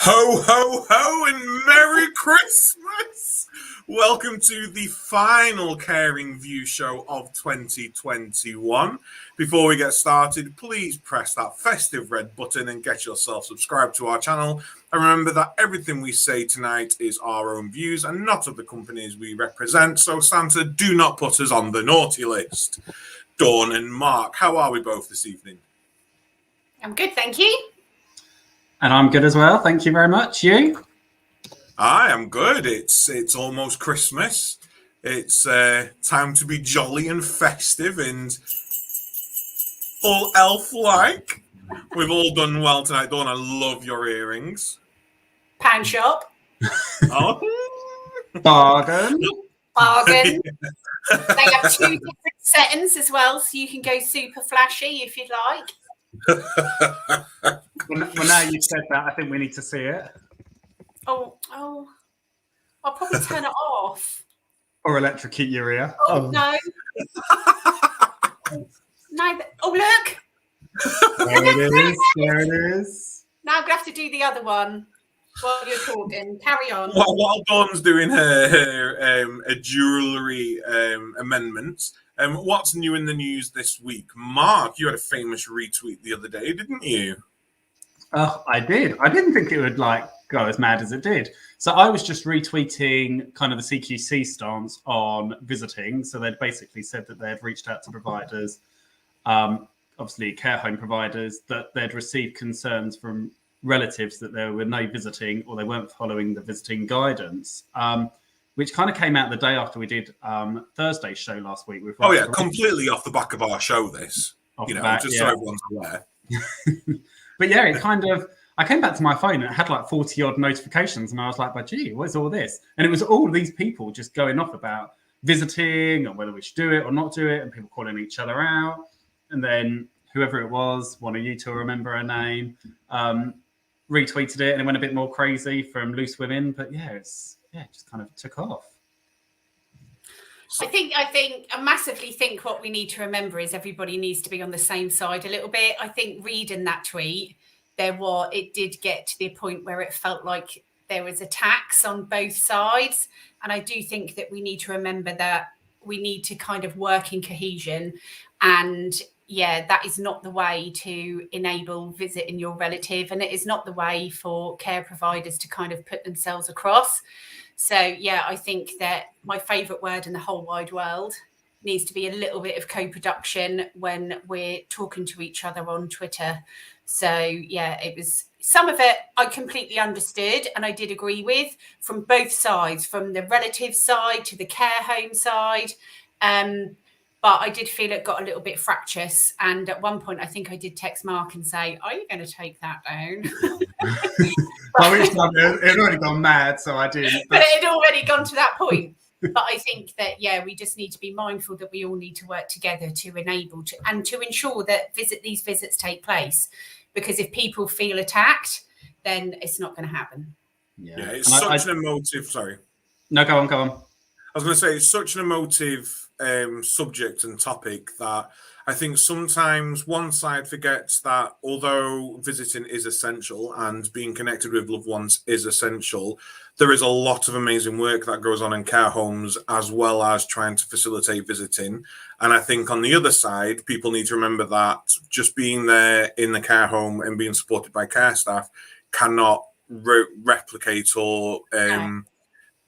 Ho, ho, ho, and Merry Christmas! Welcome to the final Caring View show of 2021. Before we get started, please press that festive red button and get yourself subscribed to our channel. And remember that everything we say tonight is our own views and not of the companies we represent. So Santa, do not put us on the naughty list. Dawn and Mark, how are we both this evening? I'm good, thank you. And I'm good as well. Thank you very much. You? I am good. It's almost Christmas. It's time to be jolly and festive and full elf-like. We've all done well tonight, Dawn. I love your earrings. Pound shop. Oh. Bargain. Bargain. They have two different settings as well, so you can go super flashy if you'd like. Well, now you've said that, I think we need to see it. Oh, I'll probably turn it off. Or electrocute your ear. Oh. No. No. Oh, look. There it is. There it is. Now I'm going to have to do the other one while you're talking. Carry on. While Dawn's doing her jewellery amendments, what's new in the news this week? Mark, you had a famous retweet the other day, didn't you? Oh, I did. I didn't think it would go as mad as it did. So I was just retweeting kind of the CQC stance on visiting. So they'd basically said that they'd reached out to providers, obviously care home providers, that they'd received concerns from relatives that there were no visiting or they weren't following the visiting guidance, which kind of came out the day after we did Thursday's show last week. With completely off the back of our show, this. So everyone's aware. But yeah, it kind of, I came back to my phone and it had like 40 odd notifications and I was like, but gee, what's all this? And it was all these people just going off about visiting and whether we should do it or not do it, and people calling each other out. And then whoever it was, one of you two will remember her name, retweeted it and it went a bit more crazy from Loose Women. But it just kind of took off. I massively think what we need to remember is everybody needs to be on the same side a little bit. I think reading that tweet, it did get to the point where it felt like there was attacks on both sides. And I do think that we need to remember that we need to kind of work in cohesion. And that is not the way to enable visiting your relative. And it is not the way for care providers to kind of put themselves across. So, I think that my favourite word in the whole wide world needs to be a little bit of co-production when we're talking to each other on Twitter. So, it was some of it I completely understood and I did agree with from both sides, from the relative side to the care home side. But I did feel it got a little bit fractious. And at one point, I think I did text Mark and say, are you going to take that down? It had already gone mad, so I didn't. But it had already gone to that point. But I think that, we just need to be mindful that we all need to work together to enable and to ensure that these visits take place. Because if people feel attacked, then it's not going to happen. Yeah, it's such an emotive... Sorry. No, go on. I was going to say, it's such an emotive subject and topic that I think sometimes one side forgets that although visiting is essential and being connected with loved ones is essential, there is a lot of amazing work that goes on in care homes as well as trying to facilitate visiting. And I think on the other side, people need to remember that just being there in the care home and being supported by care staff cannot replicate or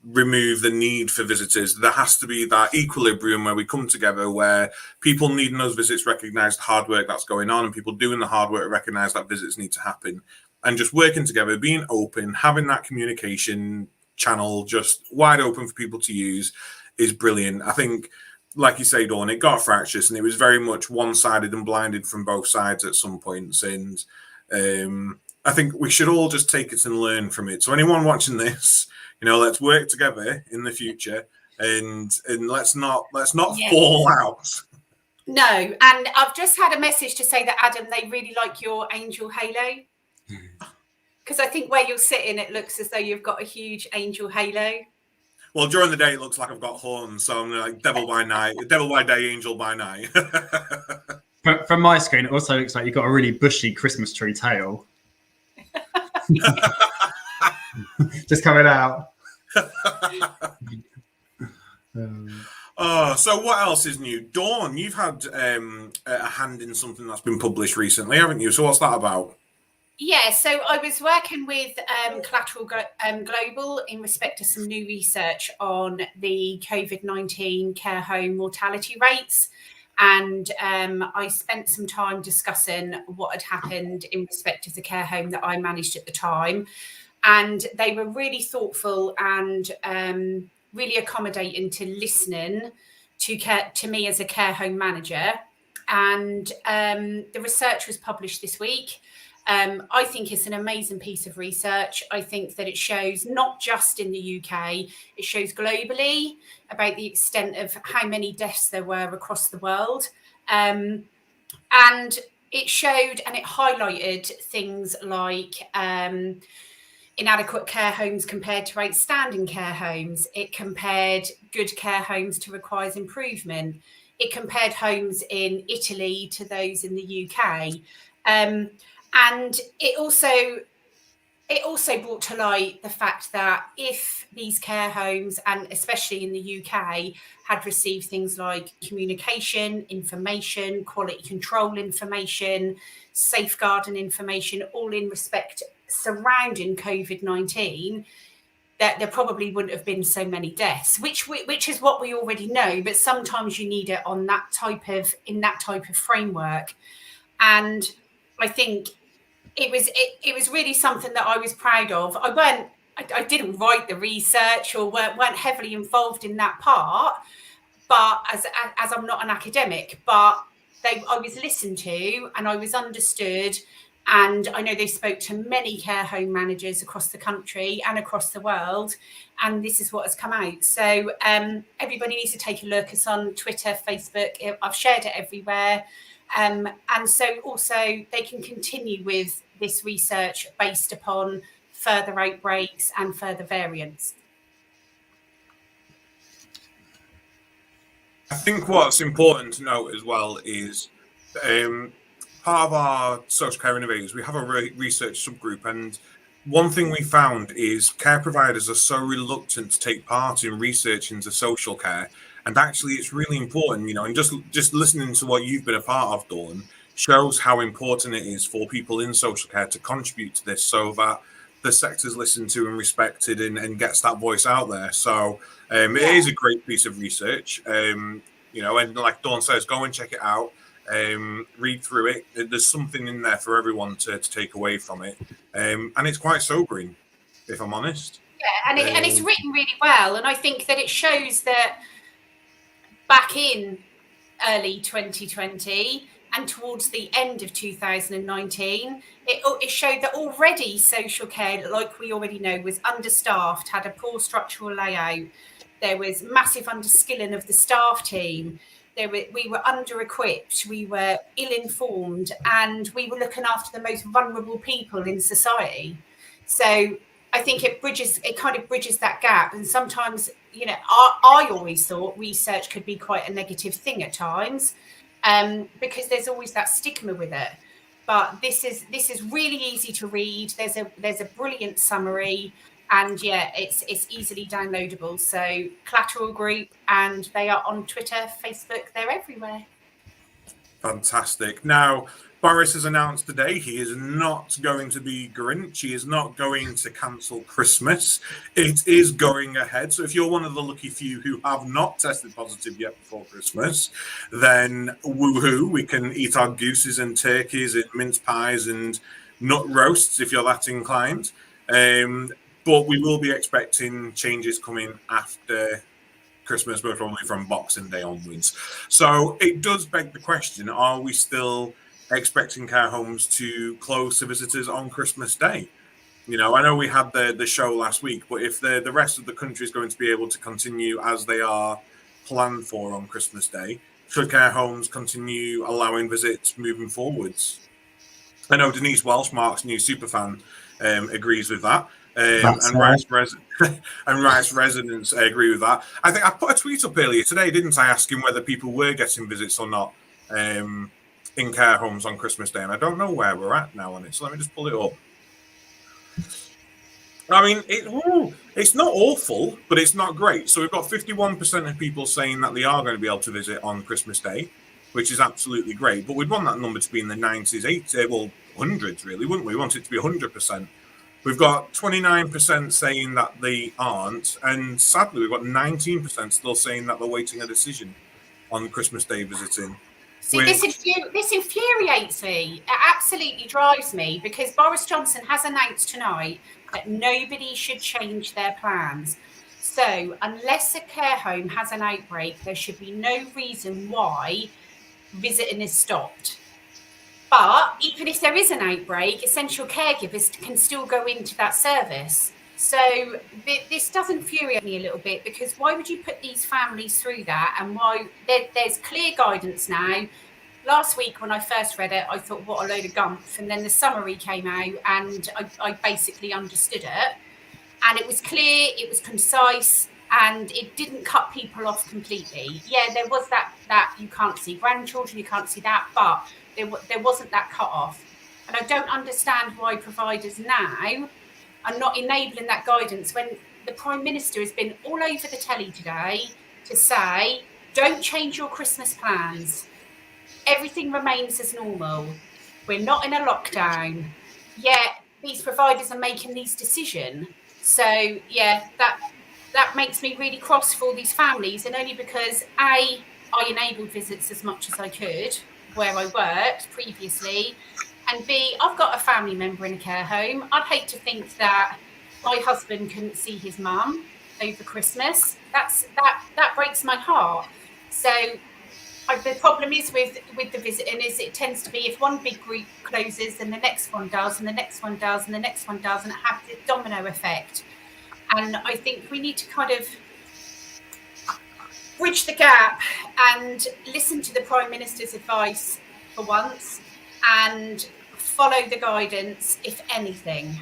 remove the need for visitors. There has to be that equilibrium where we come together, where people needing those visits recognize the hard work that's going on, and people doing the hard work recognize that visits need to happen. And just working together, being open, having that communication channel just wide open for people to use is brilliant. I think, like you say, Dawn, it got fractious and it was very much one-sided and blinded from both sides at some points. And I think we should all just take it and learn from it. So anyone watching this, let's work together in the future and let's not fall out. No, and I've just had a message to say that, Adam, they really like your angel halo. Because I think where you're sitting, it looks as though you've got a huge angel halo. Well, during the day, it looks like I've got horns. So I'm like devil by night, devil by day, angel by night. From my screen, it also looks like you've got a really bushy Christmas tree tail. Just coming out. So what else is new? Dawn, you've had a hand in something that's been published recently, haven't you? So what's that about? Yeah, so I was working with Collateral Global in respect to some new research on the COVID-19 care home mortality rates. And I spent some time discussing what had happened in respect of the care home that I managed at the time. And they were really thoughtful and really accommodating to listening to me as a care home manager. And the research was published this week. I think it's an amazing piece of research. I think that it shows not just in the UK, it shows globally about the extent of how many deaths there were across the world. And it showed and it highlighted things like inadequate care homes compared to outstanding care homes. It compared good care homes to requires improvement. It compared homes in Italy to those in the UK. And it also brought to light the fact that if these care homes, and especially in the UK, had received things like communication, information, quality control information, safeguarding information, all in respect surrounding COVID-19, that there probably wouldn't have been so many deaths, which is what we already know. But sometimes you need it on in that type of framework. And I think it was really something that I was proud of. I didn't write the research or weren't heavily involved in that part, but as I'm not an academic, but I was listened to and I was understood. And I know they spoke to many care home managers across the country and across the world, and this is what has come out. So everybody needs to take a look. It's on Twitter, Facebook. I've shared it everywhere. And so also they can continue with this research based upon further outbreaks and further variants. I think what's important to note as well is part of our social care innovators, we have a research subgroup, and one thing we found is care providers are so reluctant to take part in research into social care. And actually, it's really important, and just listening to what you've been a part of, Dawn, shows how important it is for people in social care to contribute to this so that the sector's listened to and respected and gets that voice out there. So it is a great piece of research, and like Dawn says, go and check it out, read through it. There's something in there for everyone to take away from it. And it's quite sobering, if I'm honest. Yeah, and it's written really well. And I think that it shows that back in early 2020 and towards the end of 2019, it showed that already social care, like we already know, was understaffed, had a poor structural layout. There was massive underskilling of the staff team. We were under-equipped, we were ill-informed, and we were looking after the most vulnerable people in society. So I think it kind of bridges that gap. And sometimes, I always thought research could be quite a negative thing at times, because there's always that stigma with it. But this is really easy to read. There's a brilliant summary, and it's easily downloadable. So Collateral Group, and they are on Twitter, Facebook, they're everywhere. Fantastic. Now, Boris has announced today he is not going to be Grinch. He is not going to cancel Christmas. It is going ahead. So if you're one of the lucky few who have not tested positive yet before Christmas, then woohoo, we can eat our gooses and turkeys and mince pies and nut roasts if you're that inclined. But we will be expecting changes coming after Christmas, most probably from Boxing Day onwards. So it does beg the question, are we still expecting care homes to close to visitors on Christmas Day? I know we had the show last week, but if the rest of the country is going to be able to continue as they are planned for on Christmas Day, should care homes continue allowing visits moving forwards? I know Denise Welshmark's new superfan agrees with that. And Rice residents agree with that. I think I put a tweet up earlier today, didn't I, asking whether people were getting visits or not in care homes on Christmas Day, and I don't know where we're at now on it. So let me just pull it up. I mean, it's not awful, but it's not great. So we've got 51% of people saying that they are going to be able to visit on Christmas Day, which is absolutely great. But we'd want that number to be in the 90s, 80s, well, hundreds, really, wouldn't we? We want it to be 100%. We've got 29% saying that they aren't. And sadly, we've got 19% still saying that they're waiting a decision on Christmas Day visiting. See, this infuriates me. It absolutely drives me, because Boris Johnson has announced tonight that nobody should change their plans. So unless a care home has an outbreak, there should be no reason why visiting is stopped. But even if there is an outbreak, essential caregivers can still go into that service. So this does infuriate me a little bit, because why would you put these families through that? And why there's clear guidance now. Last week when I first read it, I thought, what a load of gumph. And then the summary came out and I basically understood it. And it was clear, it was concise, and it didn't cut people off completely. Yeah, there was that you can't see grandchildren, you can't see that, but there wasn't that cut off. And I don't understand why providers now are not enabling that guidance, when the Prime Minister has been all over the telly today to say, don't change your Christmas plans. Everything remains as normal. We're not in a lockdown. Yet these providers are making these decisions. So yeah, that makes me really cross for all these families, and only because I enabled visits as much as I could where I worked previously, and B, I've got a family member in a care home. I'd hate to think that my husband couldn't see his mum over Christmas. That breaks my heart. So the problem is with the visiting is it tends to be, if one big group closes, then the next one does, and the next one does, and the next one does, and it has this domino effect. And I think we need to kind of bridge the gap and listen to the Prime Minister's advice for once, and follow the guidance, if anything.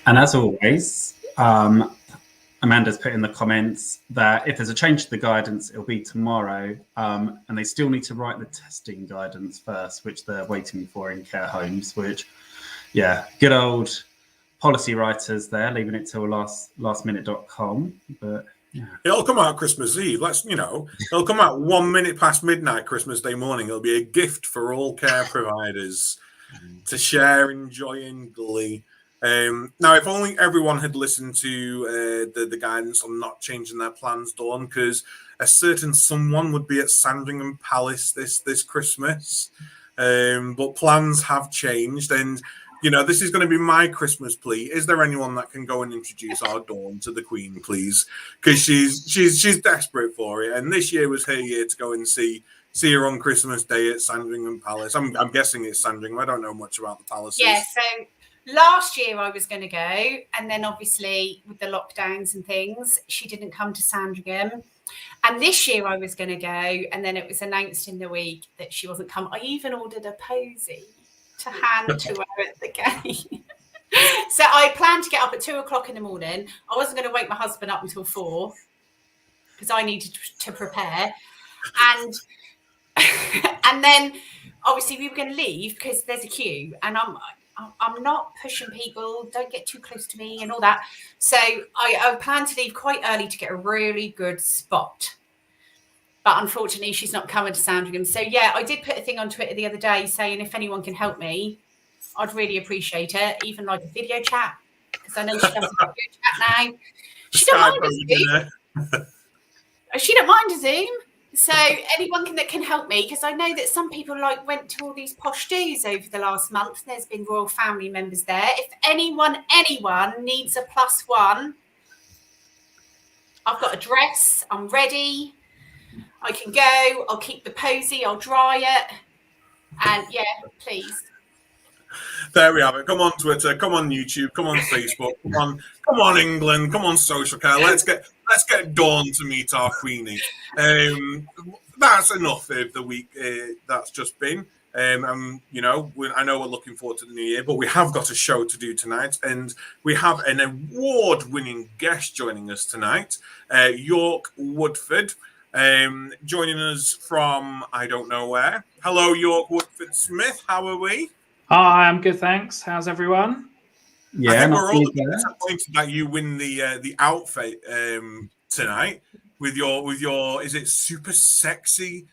And as always, Amanda's put in the comments that if there's a change to the guidance, it'll be tomorrow. And they still need to write the testing guidance first, which they're waiting for in care homes, which, yeah, good old policy writers there, leaving it till lastminute.com. But yeah. It'll come out Christmas Eve. It'll come out 1 minute past midnight Christmas Day morning. It'll be a gift for all care providers to share in joy and glee. Now, if only everyone had listened to the guidance on not changing their plans, Dawn, because a certain someone would be at Sandringham Palace this Christmas. But plans have changed, and this is going to be my Christmas plea. Is there anyone that can go and introduce our Dawn to the Queen, please? Because she's desperate for it, and this year was her year to go and see her on Christmas Day at Sandringham Palace. I'm guessing it's Sandringham. I don't know much about the palaces. Yeah, so last year I was going to go, and then obviously with the lockdowns and things, she didn't come to Sandringham. And this year I was going to go, and then it was announced in the week that she wasn't coming. I even ordered a posy to hand to her at the gate. So I planned to get up at 2:00 in the morning. I wasn't going to wake my husband up until 4 because I needed to prepare. And then obviously we were going to leave because there's a queue, and I'm not pushing people, don't get too close to me and all that. So I planned to leave quite early to get a really good spot. But unfortunately, she's not coming to Sandringham. So yeah, I did put a thing on Twitter the other day saying if anyone can help me, I'd really appreciate it. Even like a video chat, because I know she does a video chat now. She don't mind a Zoom. She don't mind a Zoom. So anyone that can help me, because I know that some people went to all these posh do's over the last month. There's been royal family members there. If anyone needs a +1, I've got a dress. I'm ready. I can go. I'll keep the posy. I'll dry it. And yeah, please. There we have it. Come on Twitter. Come on YouTube. Come on Facebook. Come on England. Come on social care. Let's get Dawn to meet our Queenie. That's enough of the week that's just been. I know we're looking forward to the new year, but we have got a show to do tonight, and we have an award-winning guest joining us tonight, York Woodford, joining us from I don't know where. Hello, York Woodford Smith. How are we? Hi, I'm good, thanks. How's everyone? Yeah, I think not we're all too a bit bad. disappointed that you win the outfit tonight with your is it super sexy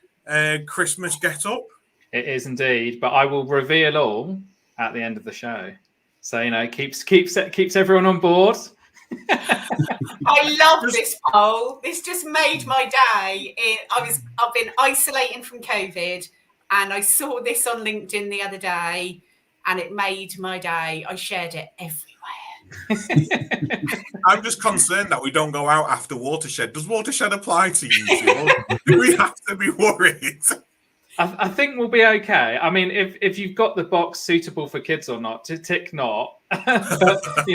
Christmas get up? It is indeed, but I will reveal all at the end of the show. So keeps everyone on board. I love this poll. This just made my day. I've been isolating from COVID, and I saw this on LinkedIn the other day, and it made my day. I shared it everywhere. I'm just concerned that we don't go out after Watershed. Does Watershed apply to you two? Do we have to be worried? I think we'll be okay. I mean, if you've got the box suitable for kids or not, to tick not. But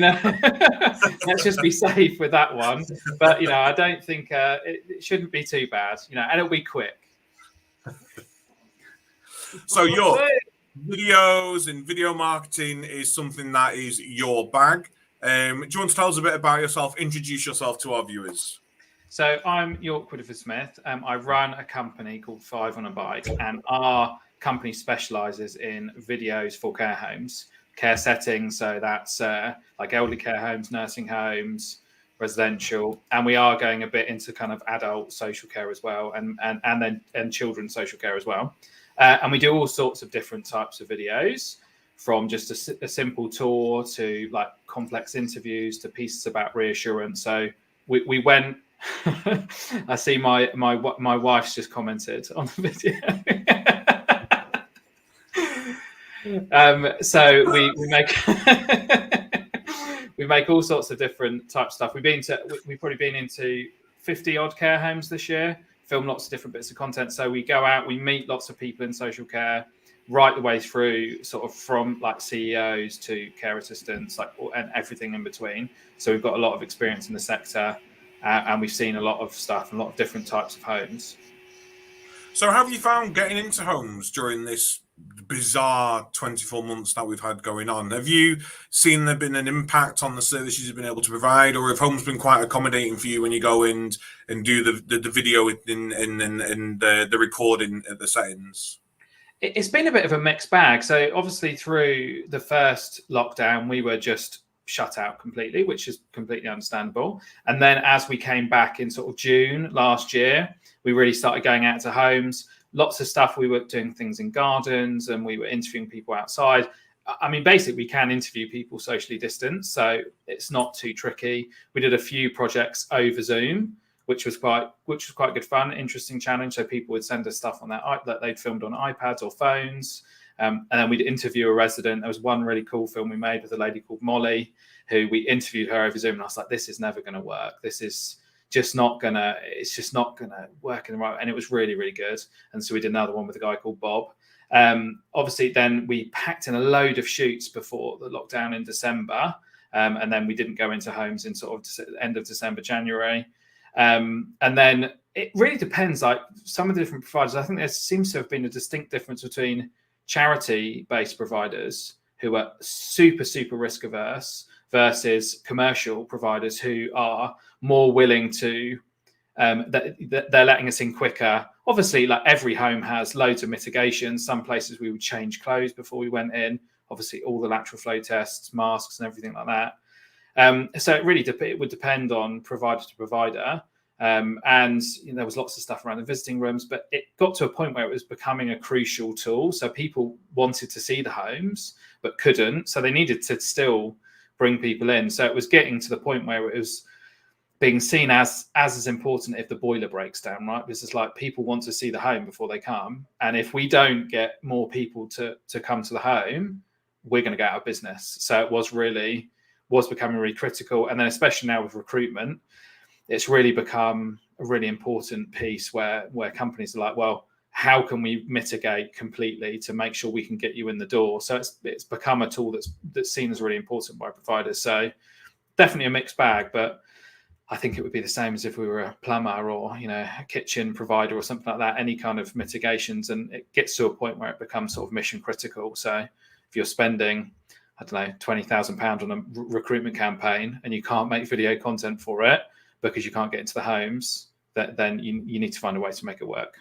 let's just be safe with that one. But I don't think it shouldn't be too bad. And it'll be quick. So your videos and video marketing is something that is your bag. Do you want to tell us a bit about yourself? Introduce yourself to our viewers. So I'm York Woodford Smith. I run a company called 5 on a Bike, and our company specialises in videos for care homes, care settings. So that's like elderly care homes, nursing homes, residential, and we are going a bit into kind of adult social care as well, and then children's social care as well. And we do all sorts of different types of videos, from just a simple tour to like complex interviews to pieces about reassurance. So we went. I see my wife's just commented on the video. So we make we make all sorts of different types of stuff. We've probably been into 50 odd care homes this year, film lots of different bits of content. So we go out, we meet lots of people in social care, right the way through, sort of from like CEOs to care assistants, and everything in between. So we've got a lot of experience in the sector. And we've seen a lot of stuff, a lot of different types of homes. So how have you found getting into homes during this bizarre 24 months that we've had going on? Have you seen there been an impact on the services you've been able to provide, or have homes been quite accommodating for you when you go in and do the video and the recording at the settings? It's been a bit of a mixed bag. So obviously through the first lockdown, we were just shut out completely, which is completely understandable. And then as we came back in sort of June last year, we really started going out to homes. Lots of stuff. We were doing things in gardens, and we were interviewing people outside. I mean, basically, we can interview people socially distanced, so it's not too tricky. We did a few projects over Zoom, which was quite good fun, interesting challenge. So people would send us stuff on that they'd filmed on iPads or phones. And then we'd interview a resident. There was one really cool film we made with a lady called Molly, who we interviewed her over Zoom. And I was like, this is never going to work. This is just not going to, it's just not going to work in the right way. And it was really, really good. And so we did another one with a guy called Bob. Obviously, then we packed in a load of shoots before the lockdown in December. And then we didn't go into homes in sort of end of December, January. And then it really depends. Like some of the different providers, I think there seems to have been a distinct difference between charity-based providers who are super, super risk averse versus commercial providers who are more willing to, they're letting us in quicker. Obviously, like every home has loads of mitigations. Some places we would change clothes before we went in. Obviously, all the lateral flow tests, masks and everything like that. So it really it would depend on provider to provider. And there was lots of stuff around the visiting rooms, but it got to a point where it was becoming a crucial tool. So people wanted to see the homes, but couldn't. So they needed to still bring people in. So it was getting to the point where it was being seen as important if the boiler breaks down, right? Because it's like people want to see the home before they come. And if we don't get more people to come to the home, we're going to go out of business. So it was becoming really critical. And then especially now with recruitment, it's really become a really important piece where companies are like, well, how can we mitigate completely to make sure we can get you in the door? So it's become a tool that's seen as really important by providers. So definitely a mixed bag, but I think it would be the same as if we were a plumber or, a kitchen provider or something like that, any kind of mitigations. And it gets to a point where it becomes sort of mission critical. So if you're spending, I don't know, £20,000 on a recruitment campaign and you can't make video content for it because you can't get into the homes, then you need to find a way to make it work.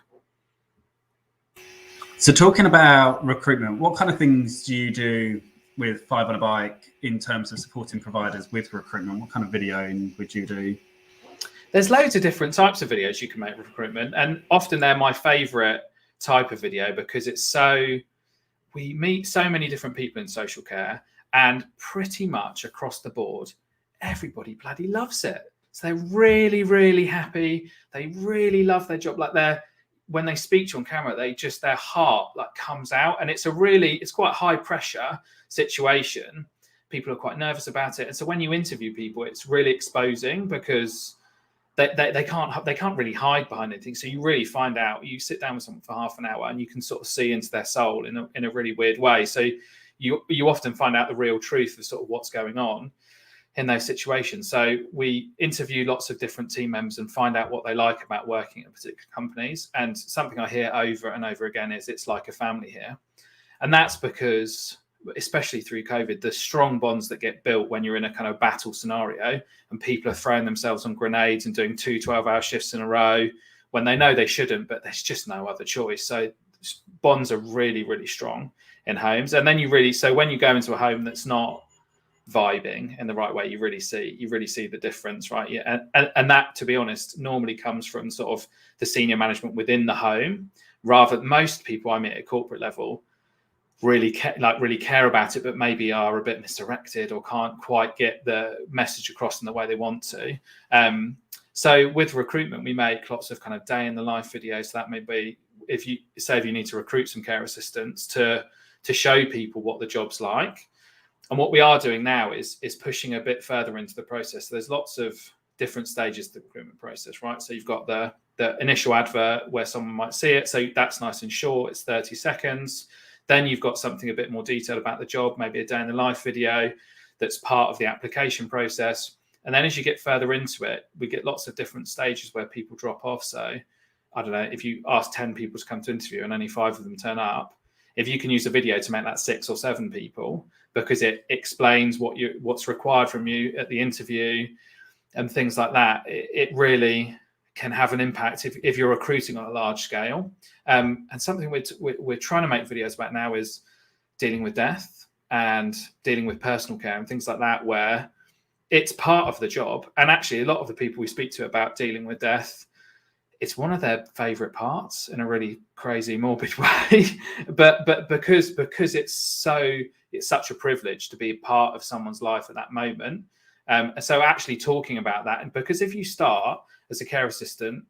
So talking about recruitment, what kind of things do you do with Five on a Bike in terms of supporting providers with recruitment? What kind of video would you do? There's loads of different types of videos you can make with recruitment, and often they're my favorite type of video because we meet so many different people in social care, and pretty much across the board, everybody bloody loves it. So they're really, really happy. They really love their job. Like when they speak to you on camera, their heart like comes out, and it's quite high pressure situation. People are quite nervous about it. And so when you interview people, it's really exposing because they can't really hide behind anything. So you really find out, you sit down with someone for half an hour and you can sort of see into their soul in a really weird way. So you often find out the real truth of sort of what's going on in those situations. So we interview lots of different team members and find out what they like about working at particular companies. And something I hear over and over again is it's like a family here. And that's because, especially through COVID, the strong bonds that get built when you're in a kind of battle scenario and people are throwing themselves on grenades and doing 2 12-hour shifts in a row when they know they shouldn't, but there's just no other choice. So bonds are really, really strong in homes. And then so when you go into a home that's not vibing in the right way, you really see the difference, right? Yeah, and that, to be honest, normally comes from sort of the senior management within the home. Rather, most people I meet at corporate level really care about it, but maybe are a bit misdirected or can't quite get the message across in the way they want to. So with recruitment, we make lots of kind of day in the life videos. So that may be if you need to recruit some care assistants to show people what the job's like. And what we are doing now is pushing a bit further into the process. So there's lots of different stages of the recruitment process, right? So you've got the initial advert where someone might see it. So that's nice and short. It's 30 seconds. Then you've got something a bit more detailed about the job, maybe a day in the life video that's part of the application process. And then as you get further into it, we get lots of different stages where people drop off. So I don't know, if you ask 10 people to come to interview and only 5 of them turn up, if you can use a video to make that 6 or 7 people, because it explains what's required from you at the interview and things like that, it really can have an impact if you're recruiting on a large scale. And something we're trying to make videos about now is dealing with death and dealing with personal care and things like that, where it's part of the job. And actually, a lot of the people we speak to about dealing with death, it's one of their favorite parts in a really crazy, morbid way. but because it's such a privilege to be a part of someone's life at that moment. So actually talking about that, and because if you start as a care assistant,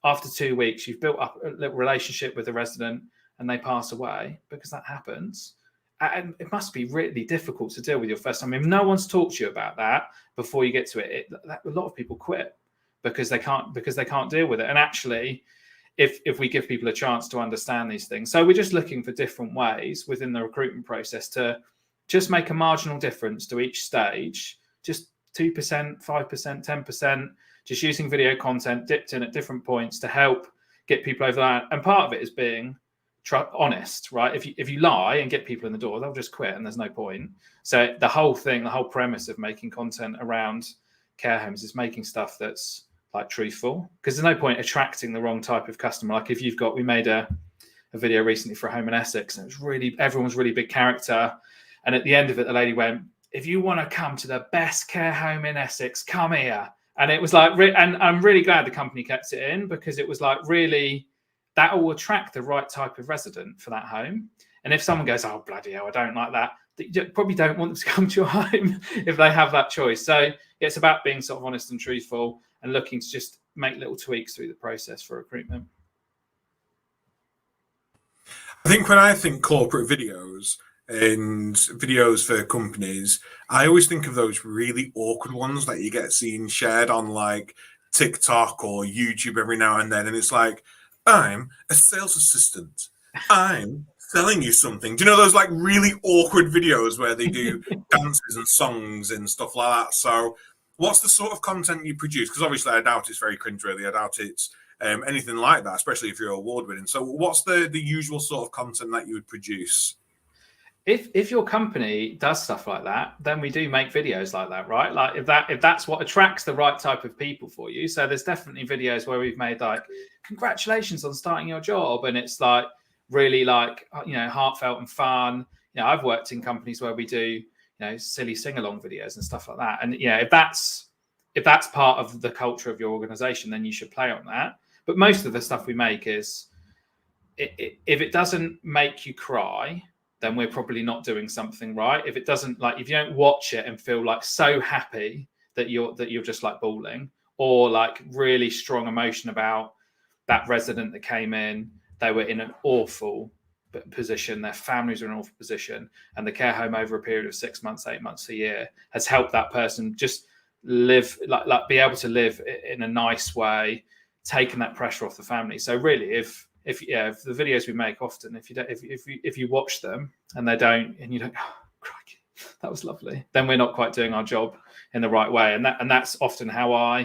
after 2 weeks, you've built up a little relationship with the resident and they pass away, because that happens. And it must be really difficult to deal with your first time. If no one's talked to you about that before you get to it, a lot of people quit because they can't deal with it. And actually, if we give people a chance to understand these things, so we're just looking for different ways within the recruitment process to just make a marginal difference to each stage, just 2%, 5%, 10%, just using video content dipped in at different points to help get people over that. And part of it is being honest, right? If you lie and get people in the door, they'll just quit and there's no point. So the whole premise of making content around care homes is making stuff that's like truthful, because there's no point attracting the wrong type of customer. Like we made a video recently for a home in Essex, and it was everyone's really big character. And at the end of it, the lady went, "If you want to come to the best care home in Essex, come here." And it was like, and I'm really glad the company kept it in, because it was like, really, that will attract the right type of resident for that home. And if someone goes, "Oh, bloody hell, I don't like that," you probably don't want them to come to your home if they have that choice. So it's about being sort of honest and truthful and looking to just make little tweaks through the process for recruitment. I think when I think corporate videos and videos for companies, I always think of those really awkward ones that you get seen shared on like TikTok or YouTube every now and then. And it's like, "I'm a sales assistant. I'm selling you something." Do you know those like really awkward videos where they do dances and songs and stuff like that? So what's the sort of content you produce? Because obviously I doubt it's very cringeworthy. I doubt it's anything like that, especially if you're award winning. So what's the usual sort of content that you would produce? If your company does stuff like that, then we do make videos like that, right? Like if that's what attracts the right type of people for you. So there's definitely videos where we've made like, "Congratulations on starting your job," and it's like really like, heartfelt and fun. I've worked in companies where we do, silly sing-along videos and stuff like that. And if that's part of the culture of your organization, then you should play on that. But most of the stuff we make is, if it doesn't make you cry, then we're probably not doing something right. If it doesn't, like, if you don't watch it and feel like so happy that you're just like bawling, or like really strong emotion about that resident that came in, they were in an awful position, their families are in an awful position, and the care home over a period of 6 months, 8 months, a year has helped that person just live, like be able to live in a nice way, taking that pressure off the family. So really, if the videos we make often, if you watch them and they don't, and you don't, oh, crikey, that was lovely, then we're not quite doing our job in the right way. And that's often how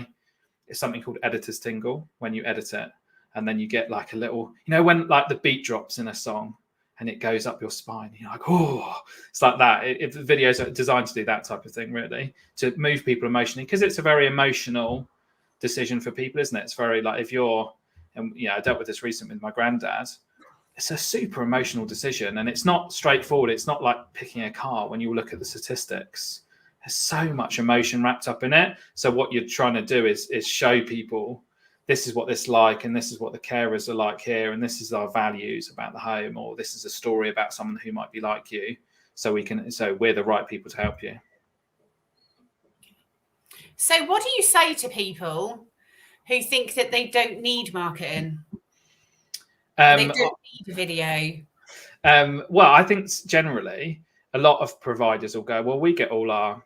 it's something called editor's tingle, when you edit it and then you get like a little, when like the beat drops in a song and it goes up your spine, you're like, oh, it's like that. If the videos are designed to do that type of thing, really, to move people emotionally, because it's a very emotional decision for people, isn't it? It's very like, if you're, and I dealt with this recently with my granddad. It's a super emotional decision, and it's not straightforward. It's not like picking a car. When you look at the statistics, there's so much emotion wrapped up in it. So what you're trying to do is show people, this is what this is like, and this is what the carers are like here, and this is our values about the home, or this is a story about someone who might be like you. So we're the right people to help you. So what do you say to people who think that they don't need marketing? They don't need a video. Well, I think generally a lot of providers will go, well, we get all our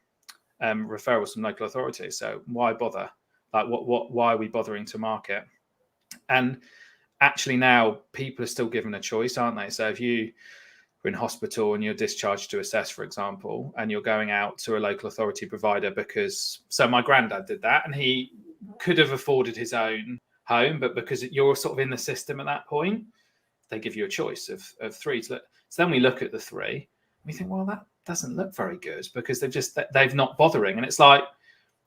referrals from local authorities, so why bother? Like, why are we bothering to market? And actually now people are still given a choice, aren't they? So if you are in hospital and you're discharged to assess, for example, and you're going out to a local authority provider so my granddad did that, and he could have afforded his own home, but because you're sort of in the system at that point, they give you a choice of three. So then we look at the three and we think, well, that doesn't look very good, because they've not bothering. And it's like,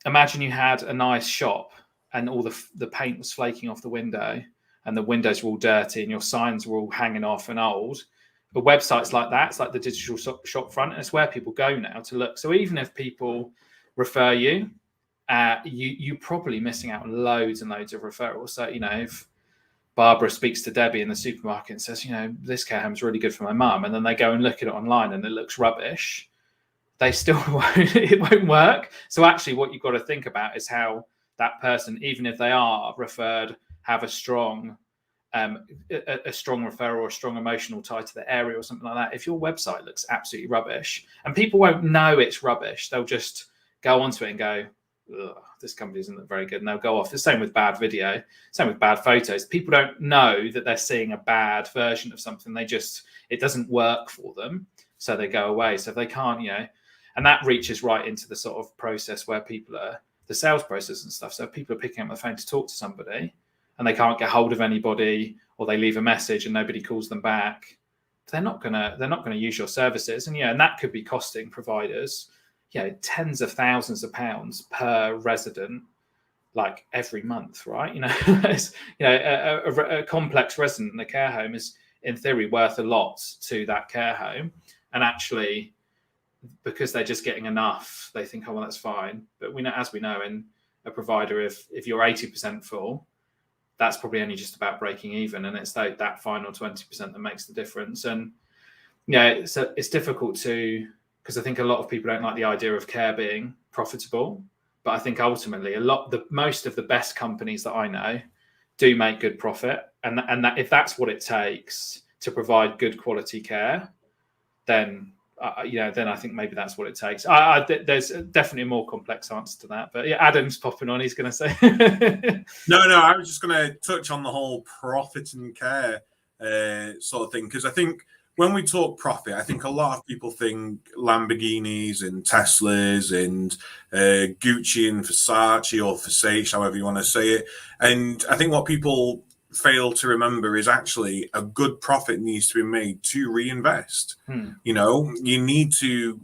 imagine you had a nice shop and all the paint was flaking off the window and the windows were all dirty and your signs were all hanging off and old. But websites like that, it's like the digital shop front, and it's where people go now to look. So even if people refer you, you're probably missing out on loads and loads of referrals. So, if Barbara speaks to Debbie in the supermarket and says, this care home is really good for my mum, and then they go and look at it online and it looks rubbish, they still it won't work. So actually what you've got to think about is how that person, even if they are referred, have a strong referral or a strong emotional tie to the area or something like that. If your website looks absolutely rubbish, and people won't know it's rubbish, they'll just go onto it and go, this company doesn't look very good, and they'll go off. The same with bad video, same with bad photos. People don't know that they're seeing a bad version of something. It doesn't work for them, so they go away. So if they can't, and that reaches right into the sort of process where the sales process and stuff. So if people are picking up the phone to talk to somebody and they can't get hold of anybody, or they leave a message and nobody calls them back, they're not gonna use your services. And that could be costing providers tens of thousands of pounds per resident, like every month, right? A complex resident in a care home is in theory worth a lot to that care home, and actually, because they're just getting enough, they think, oh, well, that's fine. But as we know, in a provider, if you're 80% full, that's probably only just about breaking even, and it's that final 20% that makes the difference. And so it's difficult because I think a lot of people don't like the idea of care being profitable. But I think ultimately most of the best companies that I know do make good profit. And that if that's what it takes to provide good quality care, then I think maybe that's what it takes. There's definitely a more complex answer to that. But Adam's popping on. He's going to say. No, I was just going to touch on the whole profit and care sort of thing, because I think when we talk profit, I think a lot of people think Lamborghinis and Teslas and Gucci and Versace, or Versace, however you want to say it. And I think what people fail to remember is actually a good profit needs to be made to reinvest. You need to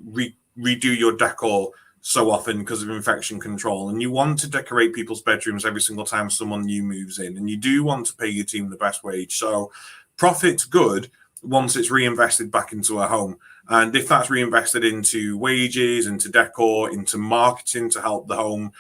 redo your decor so often because of infection control, and you want to decorate people's bedrooms every single time someone new moves in, and you do want to pay your team the best wage. So profit's good once it's reinvested back into a home. And if that's reinvested into wages, into decor, into marketing to help the home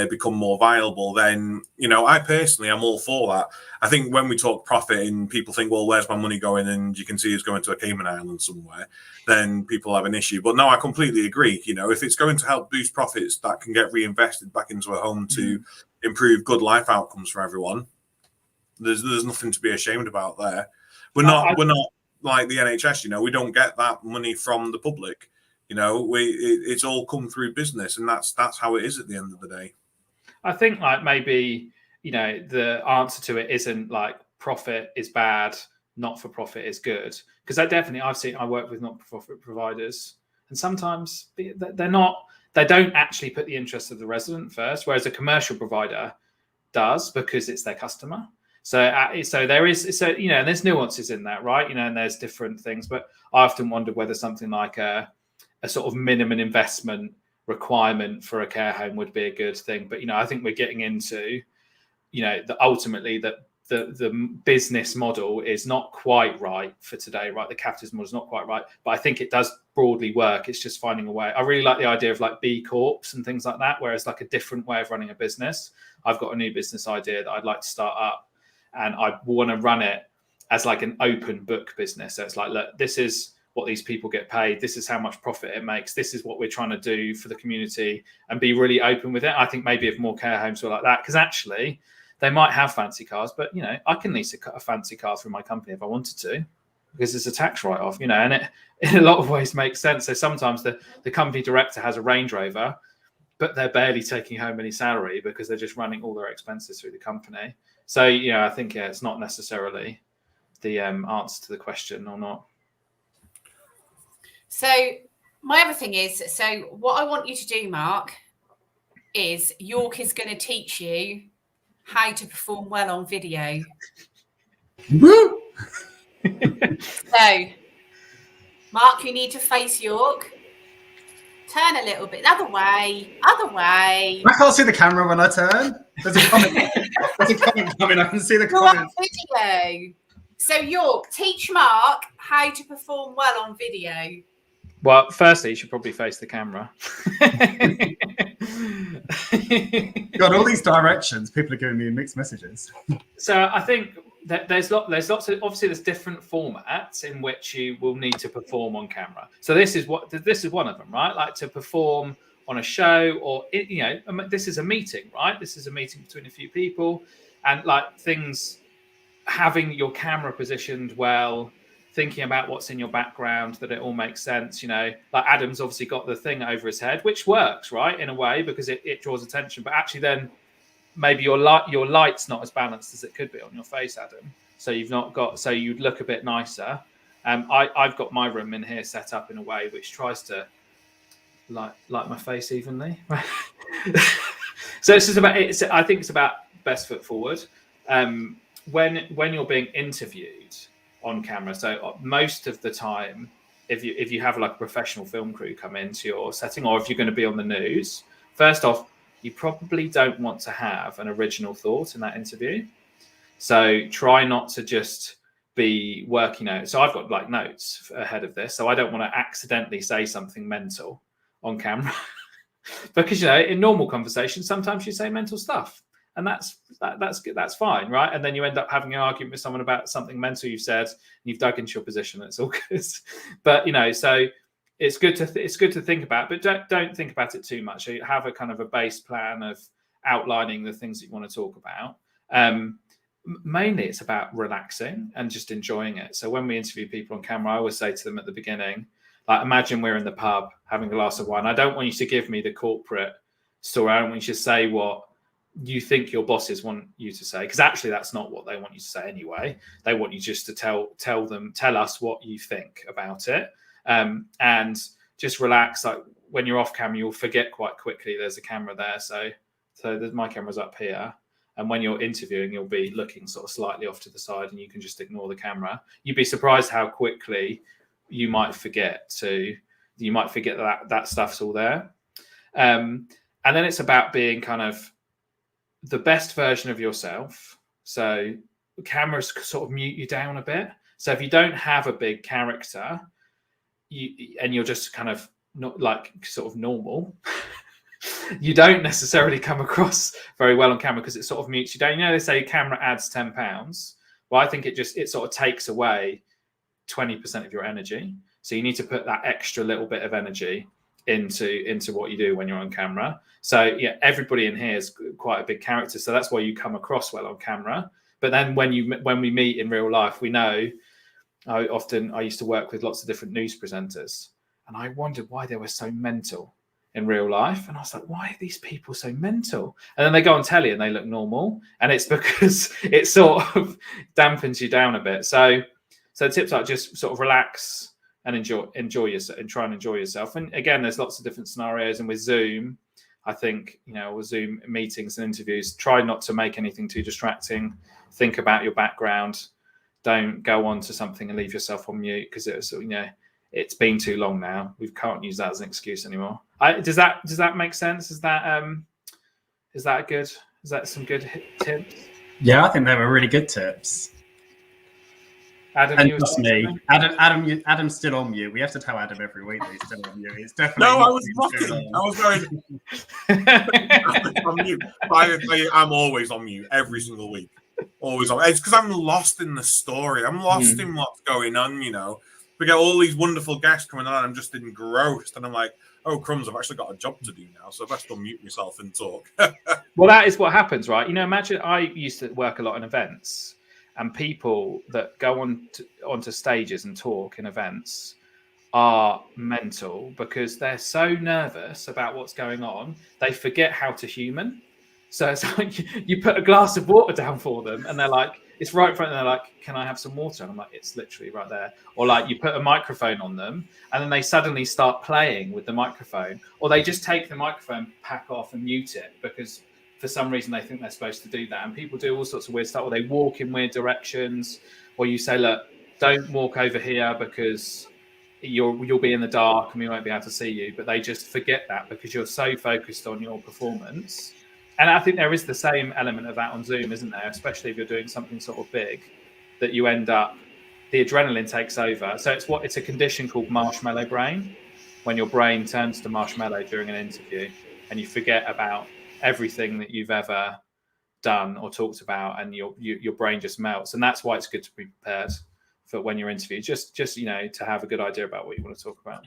become more viable, then, you know, I personally am all for that. I think when we talk profit and people think, well, where's my money going? And you can see it's going to a Cayman Island somewhere, then people have an issue. But no, I completely agree. You know, if it's going to help boost profits that can get reinvested back into a home to improve good life outcomes for everyone, there's nothing to be ashamed about there. We're not like the NHS, you know, we don't get that money from the public. You know, it's all come through business, and that's how it is at the end of the day. I think like maybe, you know, the answer to it isn't like profit is bad, not for profit is good, because I work with not for profit providers, and sometimes they don't actually put the interests of the resident first, whereas a commercial provider does, because it's their customer. So there is, so, you know, there's nuances in that, right? You know, and there's different things, but I often wonder whether something like a sort of minimum investment requirement for a care home would be a good thing. But, you know, I think we're getting into, you know, ultimately the business model is not quite right for today, right? The capitalism model is not quite right, but I think it does broadly work. It's just finding a way. I really like the idea of like B Corps and things like that, where it's like a different way of running a business. I've got a new business idea that I'd like to start up, and I want to run it as like an open book business. So it's like, look, this is what these people get paid. This is how much profit it makes. This is what we're trying to do for the community, and be really open with it. I think maybe if more care homes were like that, because actually they might have fancy cars, but, you know, I can lease a fancy car through my company if I wanted to, because it's a tax write-off, you know, and it in a lot of ways makes sense. So sometimes the company director has a Range Rover, but they're barely taking home any salary because they're just running all their expenses through the company. So, you know, I think, yeah, it's not necessarily the answer to the question or not. So my other thing is, so what I want you to do, Mark, is York is going to teach you how to perform well on video. Woo! So, Mark, you need to face York. Turn a little bit. Other way. I can't see the camera when I turn. There's a comment. There's a comment coming. I can see the comments. Video. So, York, teach Mark how to perform well on video. Well, firstly, you should probably face the camera. Got all these directions. People are giving me mixed messages. So I think that there's lots of, obviously there's different formats in which you will need to perform on camera. So this is one of them, right? Like to perform on a show, or, you know, this is a meeting, right? This is a meeting between a few people, and like things, having your camera positioned well, thinking about what's in your background, that it all makes sense. You know, like Adam's obviously got the thing over his head, which works, right, in a way, because it draws attention. But actually, then maybe your light's not as balanced as it could be on your face, Adam. So you've not got, so you'd look a bit nicer. I've got my room in here set up in a way which tries to light my face evenly. So it's just about it. I think it's about best foot forward. When you're being interviewed on camera, so most of the time, if you have like a professional film crew come into your setting, or if you're going to be on the news, first off, you probably don't want to have an original thought in that interview. So try not to just be working out. So I've got like notes ahead of this, so I don't want to accidentally say something mental on camera. Because, you know, in normal conversation, sometimes you say mental stuff, and that's good, that's fine, right? And then you end up having an argument with someone about something mental you've said, and you've dug into your position. It's all good. But, you know, so it's good to think about, but don't think about it too much. So you have a kind of a base plan of outlining the things that you want to talk about. Mainly it's about relaxing and just enjoying it. So when we interview people on camera, I always say to them at the beginning, like, imagine we're in the pub having a glass of wine. I don't want you to give me the corporate story. I don't want you to say what you think your bosses want you to say, because actually that's not what they want you to say anyway. They want you just to tell us what you think about it. And just relax. Like when you're off camera, you'll forget quite quickly there's a camera there. So my camera's up here. And when you're interviewing, you'll be looking sort of slightly off to the side, and you can just ignore the camera. You'd be surprised how quickly you might forget that stuff's all there. And then it's about being kind of the best version of yourself. So cameras sort of mute you down a bit. So if you don't have a big character, you're just kind of not like sort of normal, you don't necessarily come across very well on camera because it sort of mutes you down. They say camera adds £10. Well, I think it sort of takes away 20% of your energy. So you need to put that extra little bit of energy into what you do when you're on camera. So yeah, everybody in here is quite a big character. So that's why you come across well on camera. But then when we meet in real life, we know I used to work with lots of different news presenters, and I wondered why they were so mental in real life. And I was like, why are these people so mental? And then they go on telly and they look normal. And it's because it sort of dampens you down a bit. So tips like just sort of relax and enjoy yourself and try and enjoy yourself. And again, there's lots of different scenarios. And with Zoom, I think, with Zoom meetings and interviews, try not to make anything too distracting. Think about your background. Don't go on to something and leave yourself on mute because it's been too long now. We can't use that as an excuse anymore. Does that make sense? Is that good? Is that some good tips? Yeah, I think they were really good tips. Adam, and just me. Adam's still on mute. We have to tell Adam every week that he's still on mute. It's definitely no. I was mocking. I was going. On mute. I'm always on mute every single week. Always on. It's because I'm lost in the story. I'm lost in what's going on. We get all these wonderful guests coming on. I'm just engrossed, and I'm like, oh crumbs! I've actually got a job to do now, so I best unmute myself and talk. Well, that is what happens, right? Imagine I used to work a lot in events. And people that go onto stages and talk in events are mental because they're so nervous about what's going on, they forget how to human. So it's like you put a glass of water down for them and they're like, it's right in front, and they're like, can I have some water? And I'm like, it's literally right there. Or like you put a microphone on them and then they suddenly start playing with the microphone, or they just take the microphone pack off and mute it because for some reason they think they're supposed to do that. And people do all sorts of weird stuff, or they walk in weird directions, or you say, look, don't walk over here because you'll be in the dark and we won't be able to see you. But they just forget that because you're so focused on your performance. And I think there is the same element of that on Zoom, isn't there? Especially if you're doing something sort of big, that you end up, the adrenaline takes over. So it's a condition called marshmallow brain, when your brain turns to marshmallow during an interview and you forget about everything that you've ever done or talked about, and your brain just melts. And that's why it's good to be prepared for when you're interviewed, just to have a good idea about what you want to talk about.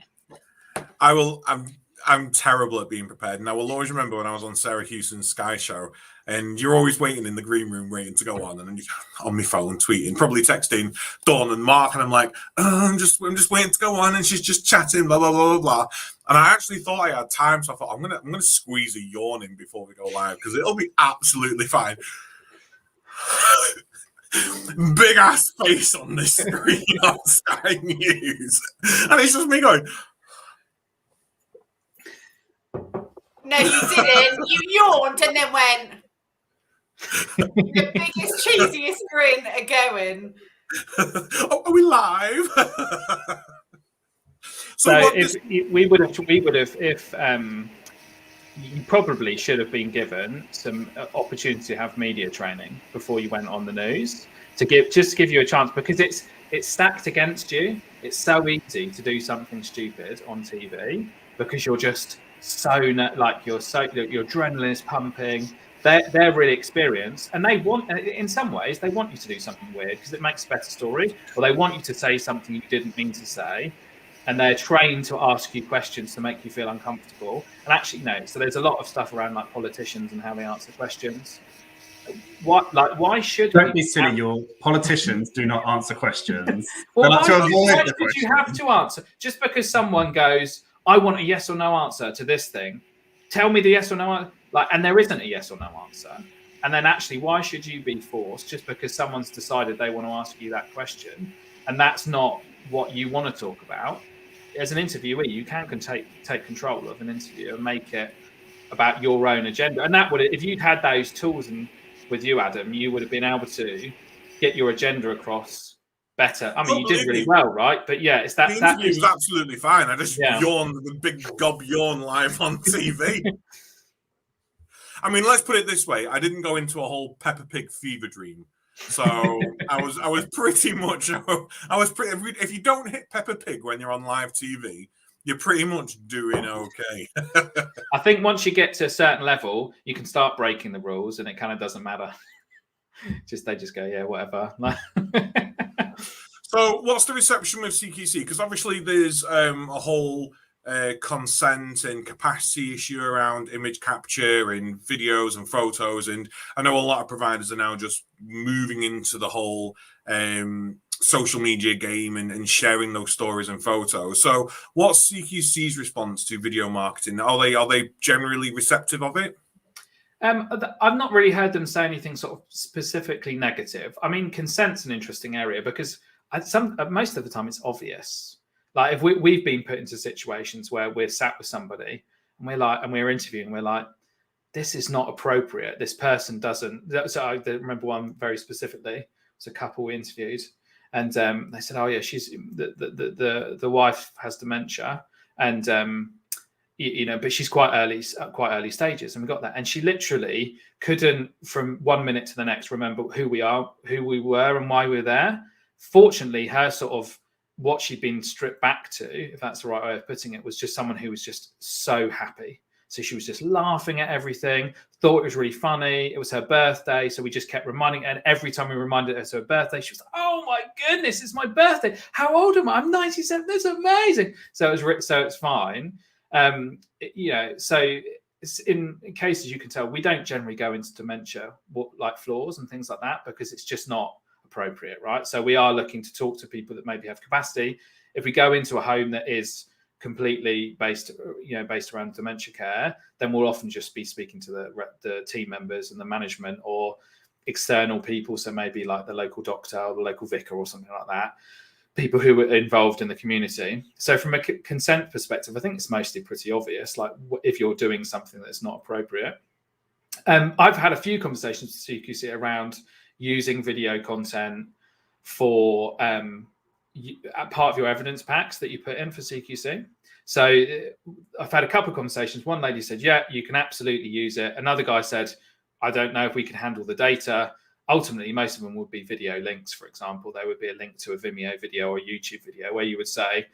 I'm terrible at being prepared, and I will always remember when I was on Sarah Houston's Sky Show, and you're always waiting in the green room, waiting to go on, and then you're on my phone, tweeting, probably texting Dawn and Mark, and I'm like, I'm just waiting to go on, and she's just chatting, blah blah blah blah blah. And I actually thought I had time, so I thought I'm gonna squeeze a yawn in before we go live because it'll be absolutely fine. Big ass face on this screen on Sky News, and it's just me going. No, you didn't. You yawned and then went. The biggest, cheesiest grin going. Oh, are we live? So we would have, you probably should have been given some opportunity to have media training before you went on the news to give you a chance, because it's stacked against you. It's so easy to do something stupid on TV because you're just your adrenaline is pumping. They're really experienced, and they want, in some ways, they want you to do something weird because it makes a better story, or they want you to say something you didn't mean to say, and they're trained to ask you questions to make you feel uncomfortable. And actually, no. So there's a lot of stuff around like politicians and how they answer questions. Why should don't be silly? Your politicians do not answer questions. Well, why should you have to answer just because someone goes, I want a yes or no answer to this thing. Tell me the yes or no answer. And there isn't a yes or no answer. And then actually, why should you be forced just because someone's decided they want to ask you that question and that's not what you want to talk about? As an interviewee, you can take control of an interview and make it about your own agenda. And that would, if you'd had those tools with you, Adam, you would have been able to get your agenda across better. I mean, you did really well, right? But yeah, it's that. The interview was absolutely fine. I just yawned with a big gob yawn live on TV. I mean, let's put it this way. I didn't go into a whole Peppa Pig fever dream So I was pretty much if you don't hit Peppa Pig when you're on live TV, you're pretty much doing okay. I think once you get to a certain level, you can start breaking the rules, and it kind of doesn't matter. They just go, yeah, whatever. So, what's the reception with CQC? Because obviously, there's a whole consent and capacity issue around image capture and videos and photos, and I know a lot of providers are now just moving into the whole social media game and sharing those stories and photos. So, what's CQC's response to video marketing? Are they generally receptive of it? I've not really heard them say anything sort of specifically negative. I mean, consent's an interesting area because most of the time it's obvious. Like if we've been put into situations where we're sat with somebody and we're interviewing, we're like, this is not appropriate. This person doesn't. So I remember one very specifically. It was a couple we interviewed, and they said, "Oh yeah, she's the wife has dementia, and but she's quite early stages." And we got that, and she literally couldn't, from 1 minute to the next, remember who we were, and why we were there. Fortunately, her sort of what she'd been stripped back to, if that's the right way of putting it, was just someone who was just so happy. So she was just laughing at everything, thought it was really funny. It was her birthday. So we just kept reminding her. And every time we reminded her of her birthday, she was like, oh my goodness, it's my birthday. How old am I? I'm 97. That's amazing. So it's fine. So it's in cases you can tell, we don't generally go into dementia, like flaws and things like that, because it's just not appropriate, right? So we are looking to talk to people that maybe have capacity. If we go into a home that is completely based around dementia care, then we'll often just be speaking to the team members and the management or external people. So maybe like the local doctor or the local vicar or something like that, people who are involved in the community. So from a consent perspective, I think it's mostly pretty obvious, like if you're doing something that's not appropriate. I've had a few conversations with CQC around using video content for part of your evidence packs that you put in for CQC. So I've had a couple of conversations. One lady said, yeah, you can absolutely use it. Another guy said, I don't know if we can handle the data. Ultimately, most of them would be video links, for example. There would be a link to a Vimeo video or a YouTube video where you would say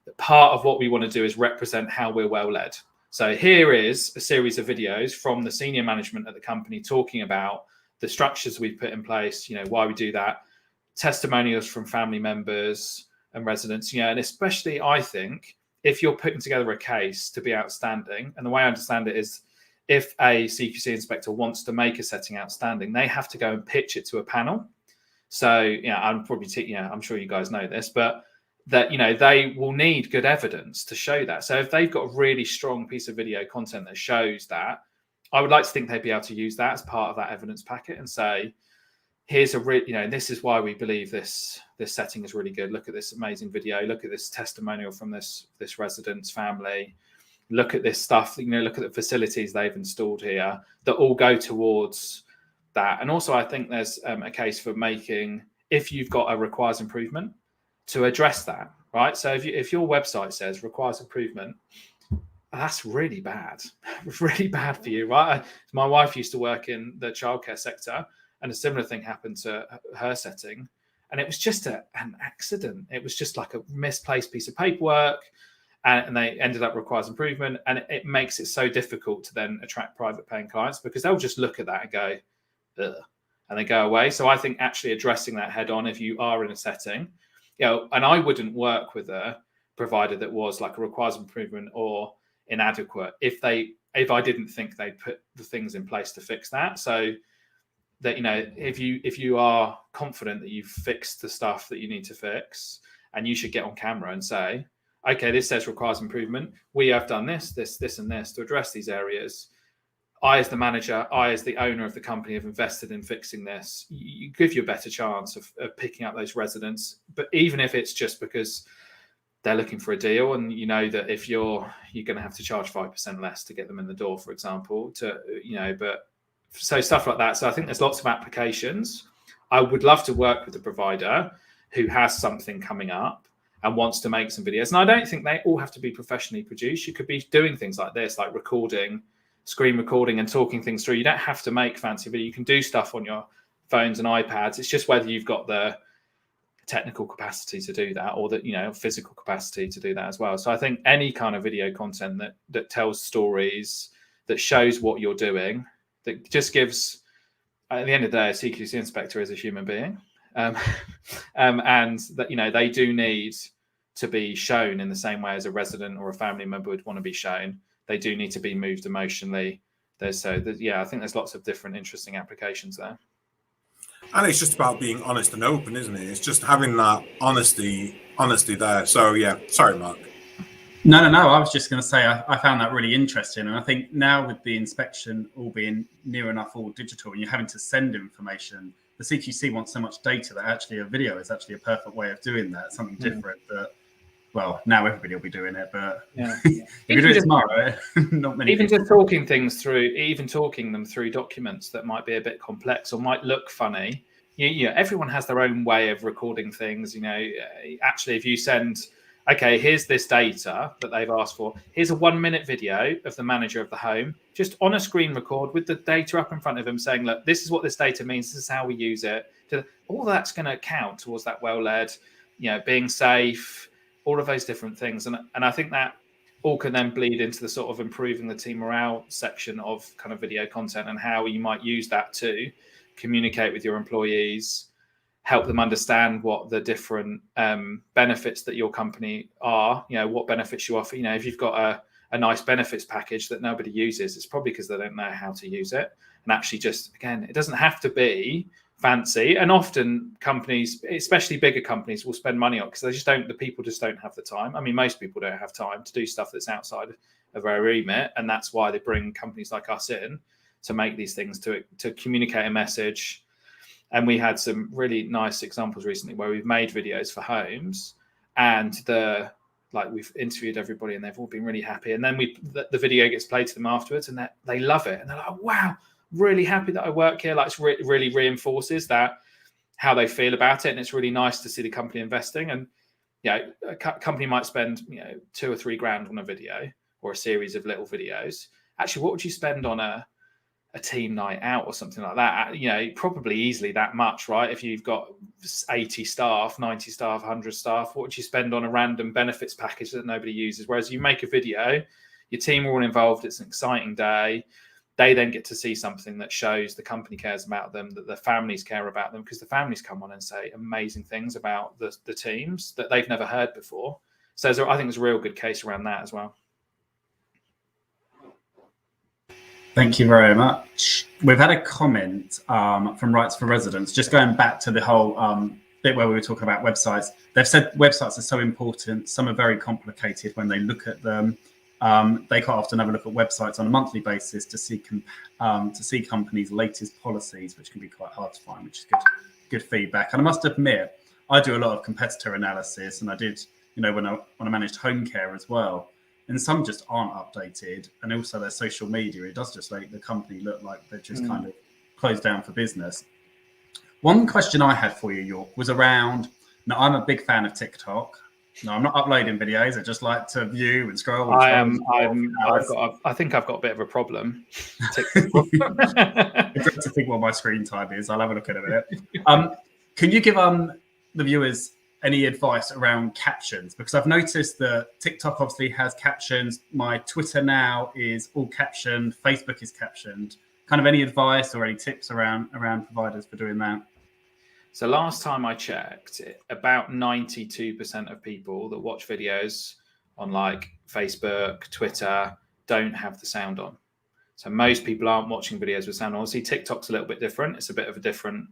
that part of what we want to do is represent how we're well led. So here is a series of videos from the senior management at the company talking about the structures we've put in place, why we do that, testimonials from family members and residents, and especially I think if you're putting together a case to be outstanding, and the way I understand it is if a CQC inspector wants to make a setting outstanding, they have to go and pitch it to a panel. So, I'm sure you guys know this, but that, they will need good evidence to show that. So if they've got a really strong piece of video content that shows that, I would like to think they'd be able to use that as part of that evidence packet and say, here's this is why we believe this setting is really good. Look at this amazing video. Look at this testimonial from this resident's family. Look at this stuff. Look at the facilities they've installed here that all go towards that. And also, I think there's a case for making, if you've got a requires improvement, to address that, right? So if your website says requires improvement, that's really bad. Really bad for you, right? My wife used to work in the childcare sector, and a similar thing happened to her setting. And it was just an accident. It was just like a misplaced piece of paperwork, and they ended up requires improvement. And it makes it so difficult to then attract private paying clients because they'll just look at that and go, ugh, and they go away. So I think actually addressing that head on, if you are in a setting, and I wouldn't work with a provider that was like a requires improvement or inadequate if I didn't think they'd put the things in place to fix that. So that, if you are confident that you've fixed the stuff that you need to fix, and you should get on camera and say, okay, this says requires improvement. We have done this, and this to address these areas. I, as the manager, I, as the owner of the company, have invested in fixing this. You give you a better chance of picking up those residents. But even if it's just because they're looking for a deal, and that if you're going to have to charge 5% less to get them in the door, for example, but so stuff like that. So I think there's lots of applications. I would love to work with a provider who has something coming up and wants to make some videos. And I don't think they all have to be professionally produced. You could be doing things like this, like recording, screen recording and talking things through. You don't have to make fancy video. You can do stuff on your phones and iPads. It's just whether you've got the technical capacity to do that, or the physical capacity to do that as well. So I think any kind of video content that tells stories, that shows what you're doing, that just gives, at the end of the day, a CQC inspector is a human being, and that they do need to be shown in the same way as a resident or a family member would want to be shown. They do need to be moved emotionally. I think there's lots of different interesting applications there. And it's just about being honest and open, isn't it? It's just having that honesty there. So yeah, sorry, Mark. No. I was just going to say I found that really interesting, and I think now with the inspection all being near enough all digital, and you're having to send information, the CQC wants so much data that actually a video is actually a perfect way of doing that. Something different that, well, now everybody will be doing it, but if you do it tomorrow, not many. Even just talking them through documents that might be a bit complex or might look funny. Everyone has their own way of recording things. Actually, if you send, okay, here's this data that they've asked for. Here's a 1-minute video of the manager of the home, just on a screen record with the data up in front of him saying, look, this is what this data means. This is how we use it. All that's going to count towards that well-led, being safe, all of those different things. And I think that all can then bleed into the sort of improving the team morale section of kind of video content, and how you might use that to communicate with your employees, help them understand what the different benefits that your company are, what benefits you offer. If you've got a nice benefits package that nobody uses, it's probably because they don't know how to use it. And actually, just again, it doesn't have to be fancy. And often companies, especially bigger companies, will spend money on, because the people just don't have the time. I mean, most people don't have time to do stuff that's outside of their remit, and that's why they bring companies like us in to make these things, to communicate a message. And we had some really nice examples recently where we've made videos for homes, and we've interviewed everybody and they've all been really happy. And then the video gets played to them afterwards, and they love it. And they're like, wow, really happy that I work here. Like, it really reinforces that, how they feel about it. And it's really nice to see the company investing. And a company might spend $2 or $3 grand on a video or a series of little videos. Actually, what would you spend on a team night out or something like that? Probably easily that much, right? If you've got 80 staff, 90 staff, 100 staff, what would you spend on a random benefits package that nobody uses? Whereas you make a video, your team are all involved, it's an exciting day. They then get to see something that shows the company cares about them, that the families care about them, because the families come on and say amazing things about the teams that they've never heard before. So I think there's a real good case around that as well. Thank you very much. We've had a comment from Rights for Residents, just going back to the whole bit where we were talking about websites. They've said websites are so important. Some are very complicated when they look at them. They quite often have a look at websites on a monthly basis to see companies' latest policies, which can be quite hard to find, which is good feedback. And I must admit, I do a lot of competitor analysis, and I did, when I managed home care as well. And some just aren't updated, and also their social media, it does just make the company look like they're just kind of closed down for business. One question I had for you, York, was around, now I'm a big fan of TikTok. No, I'm not uploading videos. I just like to view and scroll. I think I've got a bit of a problem. I dread to think what my screen time is. I'll have a look at it in a minute. Can you give the viewers any advice around captions? Because I've noticed that TikTok obviously has captions. My Twitter now is all captioned. Facebook is captioned. Kind of any advice or any tips around providers for doing that? So last time I checked, about 92% of people that watch videos on like Facebook, Twitter, don't have the sound on. So most people aren't watching videos with sound on. Obviously, TikTok's a little bit different. It's a bit of a different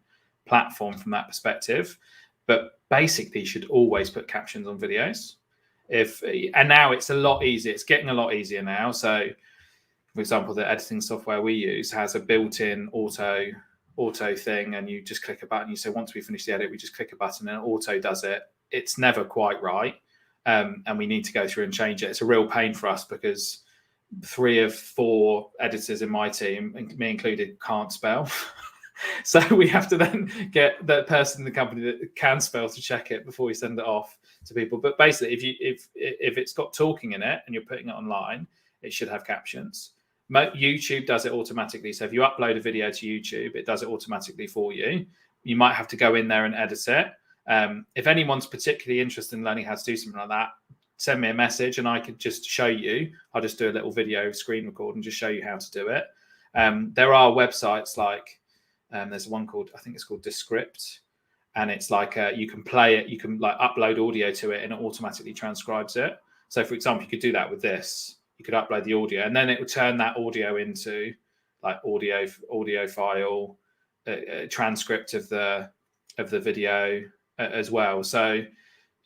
platform from that perspective. But basically, you should always put captions on videos. And now it's a lot easier. It's getting a lot easier now. So, for example, the editing software we use has a built-in auto thing, and you just click a button. You say, once we finish the edit, we just click a button and auto does it. It's never quite right. And we need to go through and change it. It's a real pain for us because 3 of 4 editors in my team, me included, can't spell. So we have to then get the person in the company that can spell to check it before we send it off to people. But basically, if it's got talking in it and you're putting it online, it should have captions. YouTube does it automatically. So if you upload a video to YouTube, it does it automatically for you. You might have to go in there and edit it. If anyone's particularly interested in learning how to do something like that, send me a message and I could just show you. I'll just do a little video screen record and just show you how to do it. There are websites like, there's one called, I think it's called Descript, and it's like you can play it, you can like upload audio to it and it automatically transcribes it. So for example, you could do that with this. You could upload the audio and then it will turn that audio into like audio file, transcript of the video as well. So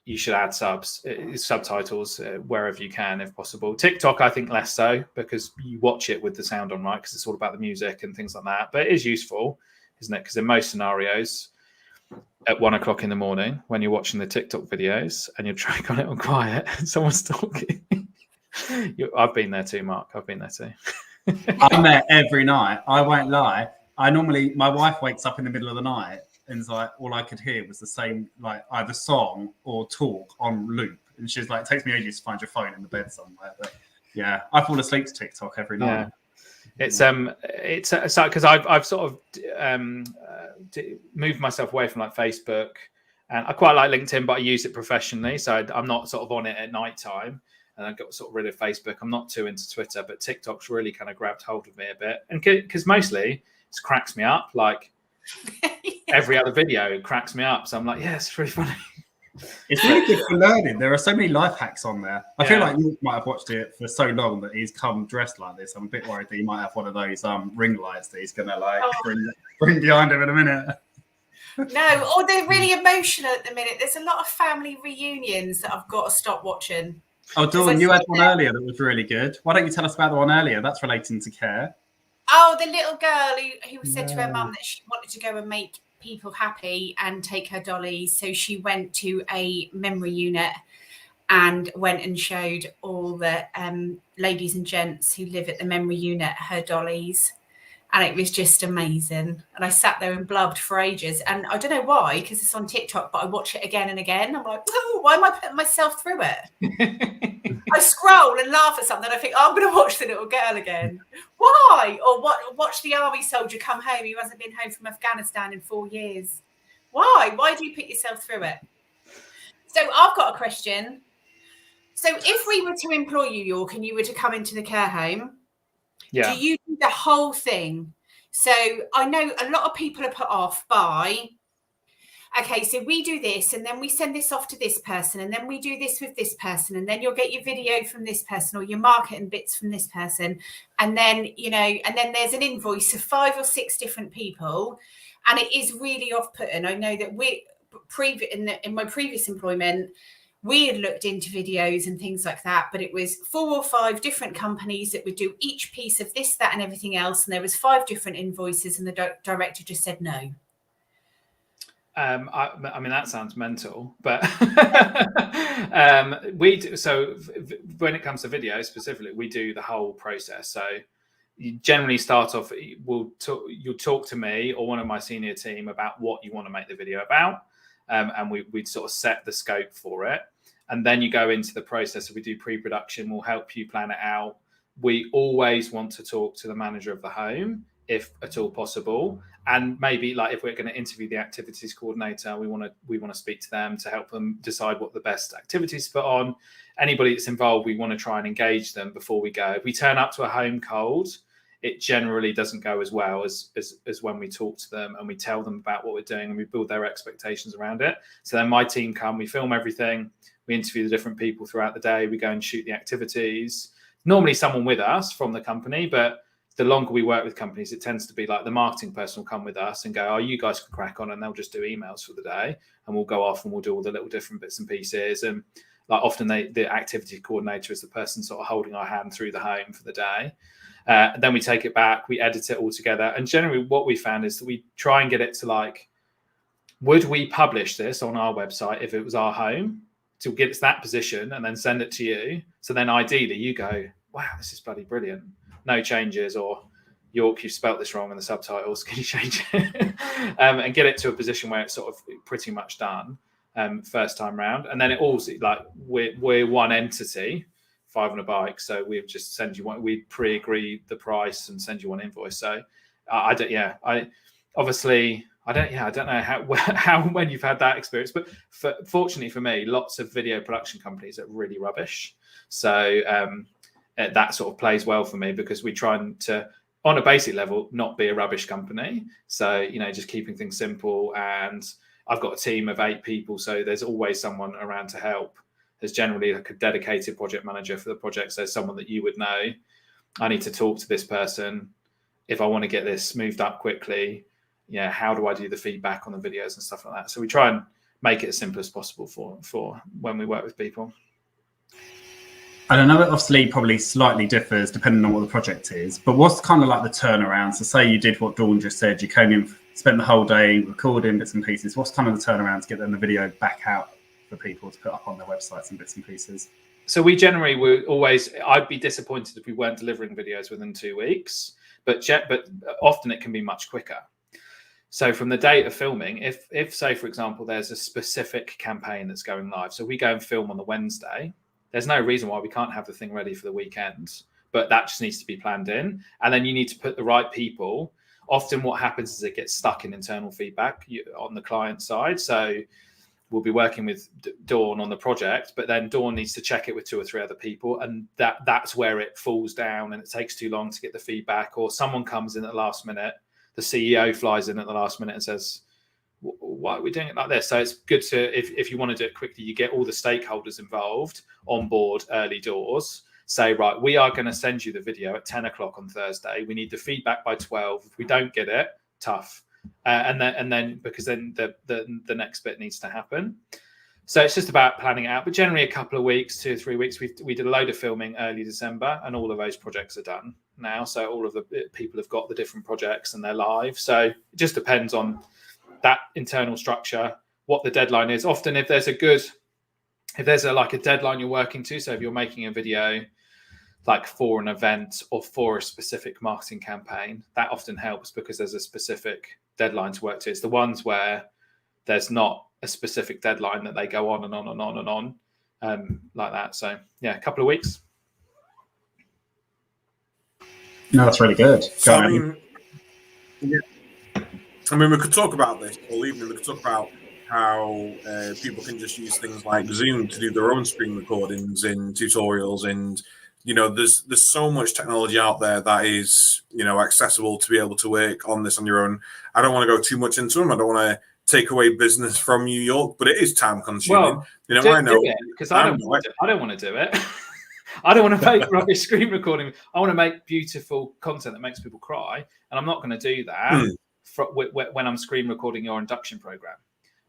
you should add subtitles wherever you can, if possible. TikTok, I think less so, because you watch it with the sound on, right? Because it's all about the music and things like that. But it is useful, isn't it? Because in most scenarios, at 1 o'clock in the morning, when you're watching the TikTok videos and you're trying on it on quiet, and someone's talking. I've been there too, Mark. I've been there too. I'm there every night. I won't lie. My wife wakes up in the middle of the night and it's like all I could hear was the same, like either song or talk on loop. And she's like, it takes me ages to find your phone in the bed somewhere. But yeah, I fall asleep to TikTok every night. Yeah. It's because I've sort of moved myself away from like Facebook, and I quite like LinkedIn, but I use it professionally, so I'm not sort of on it at night time. And I got sort of rid of Facebook. I'm not too into Twitter, but TikTok's really kind of grabbed hold of me a bit, and because mostly it cracks me up. Like every other video cracks me up, so I'm like, yeah, it's really funny. It's really good for learning. There are so many life hacks on there. I feel like you might have watched it for so long that he's come dressed like this. I'm a bit worried that he might have one of those ring lights that he's gonna like bring behind him in a minute. No, or they're really emotional at the minute. There's a lot of family reunions that I've got to stop watching. Oh, Dawn, you had one earlier that was really good. Why don't you tell us about the one earlier? That's relating to care. Oh, the little girl who said to her mum that she wanted to go and make people happy and take her dollies. So she went to a memory unit and went and showed all the ladies and gents who live at the memory unit her dollies. And it was just amazing. And I sat there and blubbed for ages. And I don't know why, because it's on TikTok, but I watch it again and again. I'm like, oh, why am I putting myself through it? I scroll and laugh at something. I think, oh, I'm going to watch the little girl again. Why? Or watch the army soldier come home who hasn't been home from Afghanistan in 4 years. Why? Why do you put yourself through it? So I've got a question. So if we were to employ you, York, and you were to come into the care home, do you do the whole thing? So I know a lot of people are put off by, okay, so we do this and then we send this off to this person and then we do this with this person and then you'll get your video from this person or your marketing bits from this person. And then, and then there's an invoice of 5 or 6 different people. And it is really off-putting. I know that in my previous employment, we had looked into videos and things like that, but it was 4 or 5 different companies that would do each piece of this, that, and everything else. And there was 5 different invoices and the director just said no. I mean, that sounds mental, but we do. So when it comes to video specifically, we do the whole process. So you generally start off, you'll talk to me or one of my senior team about what you want to make the video about. And we'd sort of set the scope for it. And then you go into the process. So we do pre-production. We'll help you plan it out. We always want to talk to the manager of the home, if at all possible. And maybe like if we're going to interview the activities coordinator, we want to speak to them to help them decide what the best activities to put on. Anybody that's involved, we want to try and engage them before we go. If we turn up to a home cold, it generally doesn't go as well as when we talk to them and we tell them about what we're doing and we build their expectations around it. So then my team come, we film everything, we interview the different people throughout the day, we go and shoot the activities. Normally someone with us from the company, but the longer we work with companies, it tends to be like the marketing person will come with us and go, oh, you guys can crack on, and they'll just do emails for the day and we'll go off and we'll do all the little different bits and pieces. And like often the activity coordinator is the person sort of holding our hand through the home for the day. Then we take it back, we edit it all together. And generally what we found is that we try and get it to like, would we publish this on our website if it was our home, to get it to that position and then send it to you? So then ideally you go, wow, this is bloody brilliant. No changes, or York, you spelt this wrong in the subtitles. Can you change it? And get it to a position where it's sort of pretty much done first time round. And then it also like we're one entity 500 bikes, so we would just send you one. We'd pre-agree the price and send you one invoice. So I don't know how when you've had that experience, but fortunately for me, lots of video production companies are really rubbish. So that sort of plays well for me, because we try to, on a basic level, not be a rubbish company. So, just keeping things simple. And I've got a team of 8 people, so there's always someone around to help. There's generally like a dedicated project manager for the project. So someone that you would know, I need to talk to this person if I want to get this moved up quickly. Yeah, how do I do the feedback on the videos and stuff like that? So we try and make it as simple as possible for when we work with people. I don't know, it obviously probably slightly differs depending on what the project is, but what's kind of like the turnaround? So say you did what Dawn just said, you came in, spent the whole day recording bits and pieces. What's kind of the turnaround to get then the video back out for people to put up on their websites and bits and pieces? So we generally were always, I'd be disappointed if we weren't delivering videos within 2 weeks, but often it can be much quicker. So from the date of filming, if say, for example, there's a specific campaign that's going live, so we go and film on the Wednesday, there's no reason why we can't have the thing ready for the weekend, but that just needs to be planned in. And then you need to put the right people. Often what happens is it gets stuck in internal feedback on the client side. So we'll be working with Dawn on the project, but then Dawn needs to check it with 2 or 3 other people. And that's where it falls down and it takes too long to get the feedback, or someone comes in at the last minute. The CEO flies in at the last minute and says, why are we doing it like this? So it's good to, if you want to do it quickly, you get all the stakeholders involved on board early doors. Say, right, we are going to send you the video at 10 o'clock on Thursday. We need the feedback by 12. If we don't get it, tough. And then because then the next bit needs to happen. So it's just about planning it out. But generally a couple of weeks, 2 or 3 weeks. We did a load of filming early December, and all of those projects are done now. So all of the people have got the different projects and they're live. So it just depends on that internal structure, what the deadline is. Often if there's a deadline you're working to, so if you're making a video like for an event or for a specific marketing campaign, that often helps because there's a specific deadline to work to. It's the ones where there's not a specific deadline that they go on and on and on and on like that. So yeah, a couple of weeks. No, that's really good. So, I mean, we could talk about this all evening. We could talk about how people can just use things like Zoom to do their own screen recordings in tutorials, and there's so much technology out there that is accessible to be able to work on this on your own. I don't want to go too much into them. I don't want to take away business from New York, but it is time consuming. Well, I know because I don't want to do it. I don't want to make rubbish screen recording. I want to make beautiful content that makes people cry, and I'm not going to do that when I'm screen recording your induction program,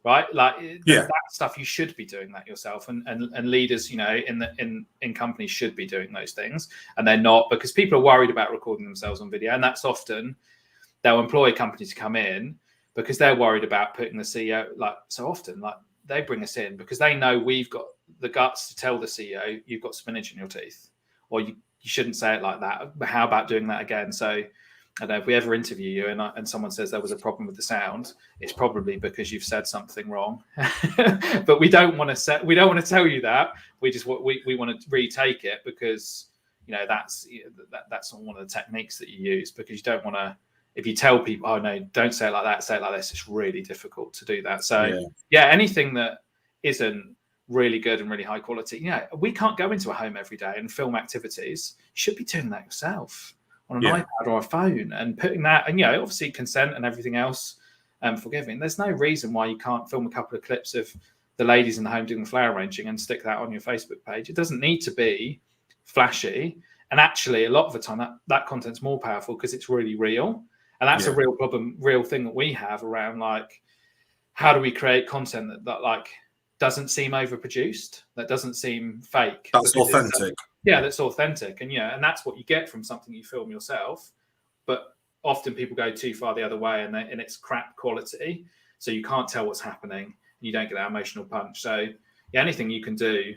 right? Like that stuff, you should be doing that yourself, and leaders, in companies should be doing those things, and they're not, because people are worried about recording themselves on video, and that's often they'll employ companies to come in because they're worried about putting the CEO, so often they bring us in because they know we've got the guts to tell the CEO you've got spinach in your teeth, or you shouldn't say it like that. But how about doing that again? So I don't know, if we ever interview you and someone says there was a problem with the sound, it's probably because you've said something wrong. But we don't want to tell you that. We want to retake it because that's one of the techniques that you use, because you don't want to. If you tell people, oh no, don't say it like that, say it like this, it's really difficult to do that. So anything that isn't really good and really high quality, we can't go into a home every day and film activities. You should be doing that yourself on an iPad or a phone, and putting that, and obviously consent and everything else forgiving. There's no reason why you can't film a couple of clips of the ladies in the home doing the flower arranging and stick that on your Facebook page. It doesn't need to be flashy. And actually, a lot of the time that content's more powerful because it's really real. And that's a real problem, real thing that we have around, how do we create content that doesn't seem overproduced, that doesn't seem fake. That's authentic. That's authentic. And and that's what you get from something you film yourself. But often people go too far the other way, and it's crap quality. So you can't tell what's happening, and you don't get that emotional punch. So anything you can do.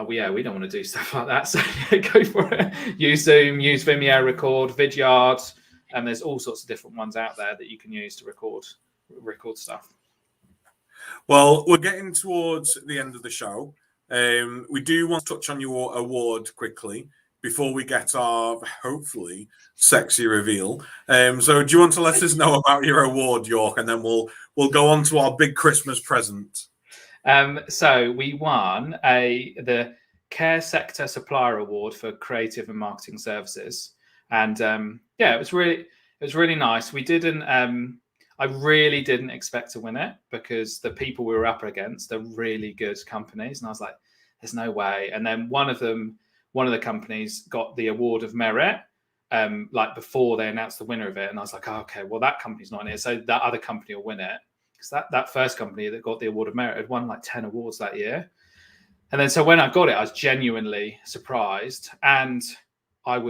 We don't want to do stuff like that. So go for it. Use Zoom, use Vimeo, record, Vidyard. And there's all sorts of different ones out there that you can use to record stuff. Well, we're getting towards the end of the show. We do want to touch on your award quickly before we get our, hopefully, sexy reveal. So do you want to let us know about your award, York, and then we'll go on to our big Christmas present? So we won the Care Sector Supplier Award for Creative and Marketing Services, and it was really nice. We didn't. I really didn't expect to win it because the people we were up against are really good companies, and I was like, "There's no way." And then one of the companies got the award of merit, like before they announced the winner of it, and I was like, oh, "Okay, well that company's not in it, so that other company will win it." Because that first company that got the award of merit had won like 10 awards that year, and then so when I got it, I was genuinely surprised. And I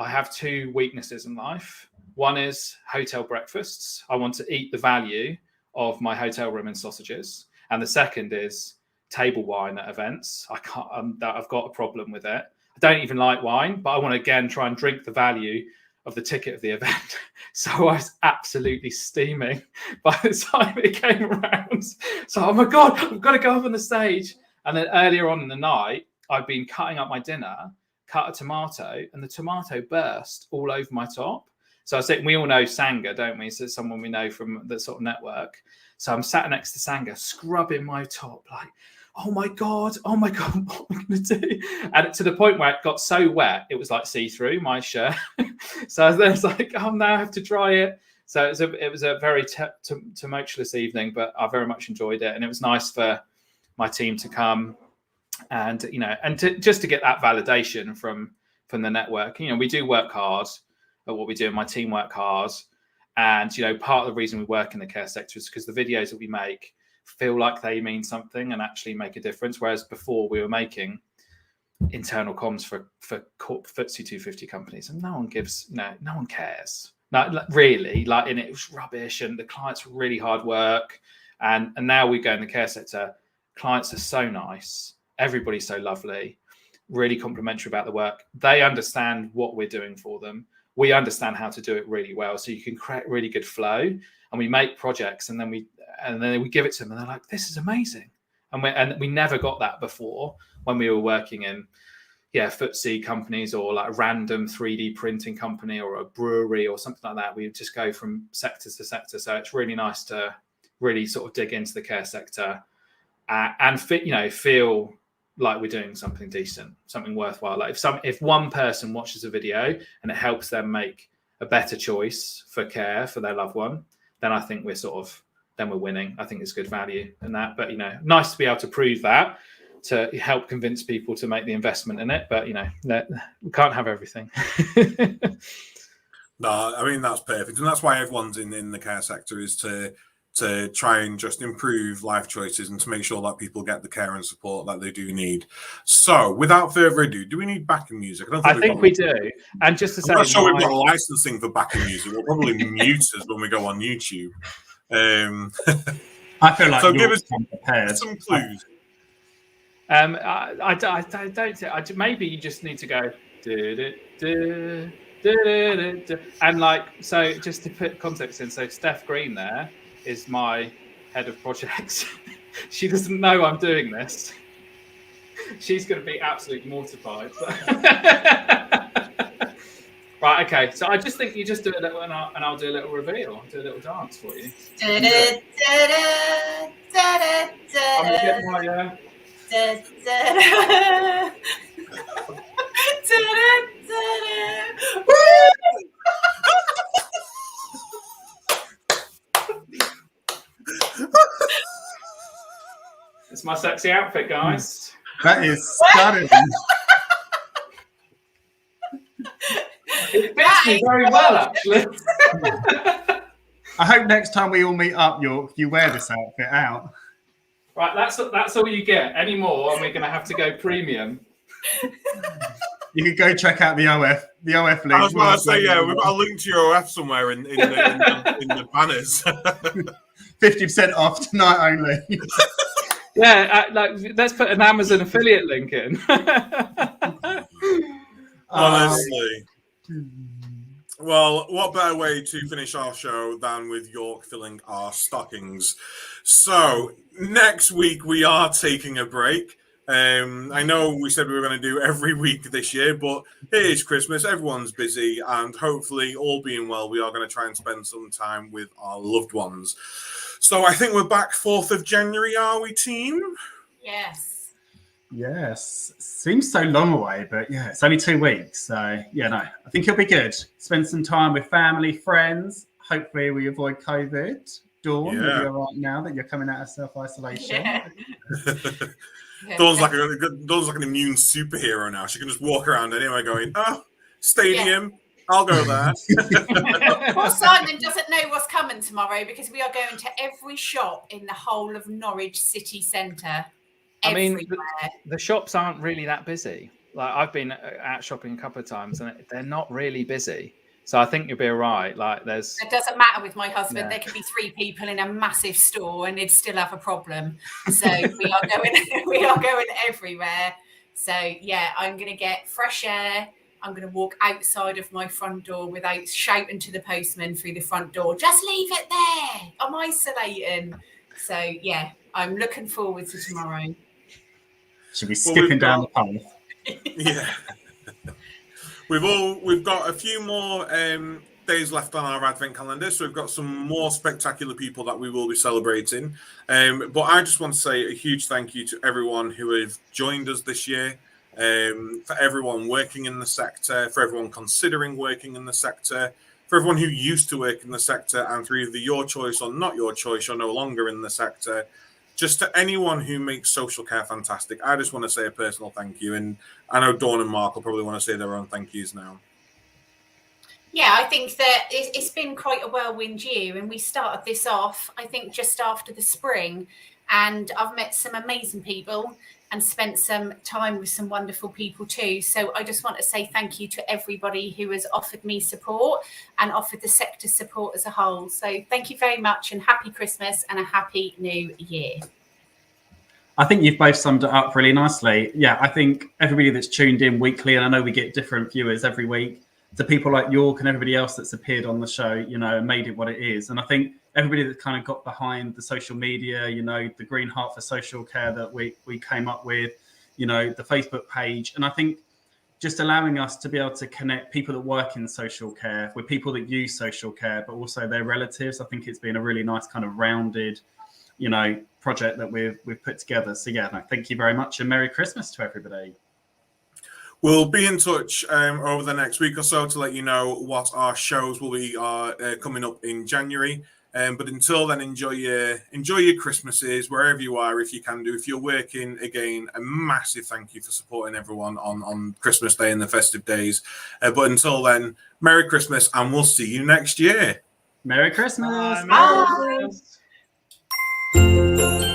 have two weaknesses in life. One is hotel breakfasts. I want to eat the value of my hotel room and sausages. And the second is table wine at events. I can't. I've got a problem with it. I don't even like wine, but I want to again try and drink the value of the ticket of the event. So I was absolutely steaming by the time it came around. So, oh my God, I've got to go up on the stage. And then earlier on in the night, I'd been cutting up my dinner, cut a tomato, and the tomato burst all over my top. So I said, we all know Sanga, don't we? So it's someone we know from the sort of network. So I'm sat next to Sanga, scrubbing my top, like, oh my God, what am I going to do? And to the point where it got so wet, it was like see-through my shirt. So I was like, oh, now I have to dry it. So it was a very tumultuous evening, but I very much enjoyed it. And it was nice for my team to come and, just to get that validation from the network. We do work hard at what we do, and my team work hard. And, part of the reason we work in the care sector is because the videos that we make feel like they mean something and actually make a difference. Whereas before we were making internal comms for FTSE 250 companies, and no one cares. No, really, and it was rubbish, and the clients were really hard work. And now we go in the care sector, clients are so nice, everybody's so lovely, really complimentary about the work. They understand what we're doing for them. We understand how to do it really well, so you can create really good flow. And we make projects, and then we give it to them, and they're like, "This is amazing." And we never got that before when we were working in FTSE companies, or like a random 3D printing company or a brewery or something like that. We would just go from sector to sector. So it's really nice to really sort of dig into the care sector and feel like we're doing something decent, something worthwhile. Like if one person watches a video and it helps them make a better choice for care for their loved one, then I think we're winning. I think it's good value in that. But nice to be able to prove that, to help convince people to make the investment in it. But we can't have everything. No, I mean that's perfect, and that's why everyone's in the care sector, is to try and just improve life choices and to make sure that people get the care and support that they do need. So, without further ado, do we need backing music? I think we do. And just to say, I'm not sure we've got licensing for backing music. We'll probably mute us when we go on YouTube. I feel like so give us some clues. I don't think. Maybe you just need to go. And so just to put context in, so Steph Green there is my head of projects. She doesn't know I'm doing this. She's going to be absolutely mortified. Right, okay. So I just think you just do a little, and I'll do a little reveal. I'll do a little dance for you. I'm going to get my... It's my sexy outfit, guys. That is stunning. It fits me very well, actually. I hope next time we all meet up, you wear this outfit out. Right, that's all you get. Any more, and we're going to have to go premium. You can go check out the OF link. I was about to say, we've got a link to your OF somewhere in the banners. 50% off tonight only. Yeah, let's put an Amazon affiliate link in. Honestly. Well, what better way to finish our show than with York filling our stockings? So, next week we are taking a break. I know we said we were going to do every week this year, but it is Christmas. Everyone's busy, and hopefully, all being well, we are going to try and spend some time with our loved ones. So I think we're back 4th of January, are we, team? Yes. Yes. Seems so long away, but yeah, it's only 2 weeks. So yeah, no, I think it'll be good. Spend some time with family, friends. Hopefully we avoid COVID. Dawn, Yeah. you'll be all right now that you're coming out of self-isolation. Yeah. Dawn's like an immune superhero now. She can just walk around anywhere going, oh, stadium, I'll go there. Well, Simon doesn't know what's coming tomorrow because we are going to every shop in the whole of Norwich city centre. I mean, everywhere. the shops aren't really that busy. Like, I've been out shopping a couple of times and they're not really busy. So I think you'll be all right. Like, there's. It doesn't matter with my husband. Yeah. There could be 3 people in a massive store and they'd still have a problem. So we are going everywhere. So yeah, I'm going to get fresh air. I'm going to walk outside of my front door without shouting to the postman through the front door, just leave it there. I'm isolating. So yeah, I'm looking forward to tomorrow. Should be skipping down the path. Yeah. We've got a few more days left on our advent calendar, so we've got some more spectacular people that we will be celebrating. But I just want to say a huge thank you to everyone who have joined us this year, for everyone working in the sector, for everyone considering working in the sector, for everyone who used to work in the sector and through either your choice or not your choice, you're no longer in the sector. Just to anyone who makes social care fantastic, I just want to say a personal thank you. And I know Dawn and Mark will probably want to say their own thank yous now. Yeah, I think that it's been quite a whirlwind year, and we started this off, I think, just after the spring. And I've met some amazing people and spent some time with some wonderful people too. So I just want to say thank you to everybody who has offered me support and offered the sector support as a whole. So thank you very much, and happy Christmas and a happy new year. I think you've both summed it up really nicely. Yeah, I think everybody that's tuned in weekly, and I know we get different viewers every week, to people like York and everybody else that's appeared on the show, you know, and made it what it is. And I think everybody that kind of got behind the social media, you know, the Green Heart for Social Care that we came up with, you know, the Facebook page. And I think just allowing us to be able to connect people that work in social care with people that use social care, but also their relatives. I think it's been a really nice kind of rounded, you know, project that we've put together. So yeah, no, thank you very much, and Merry Christmas to everybody. We'll be in touch over the next week or so to let you know what our shows will be coming up in January. But until then, enjoy your Christmases wherever you are, if you can do. If you're working, again, a massive thank you for supporting everyone on Christmas Day and the festive days. But until then, Merry Christmas, and we'll see you next year. Merry Christmas. Merry Christmas.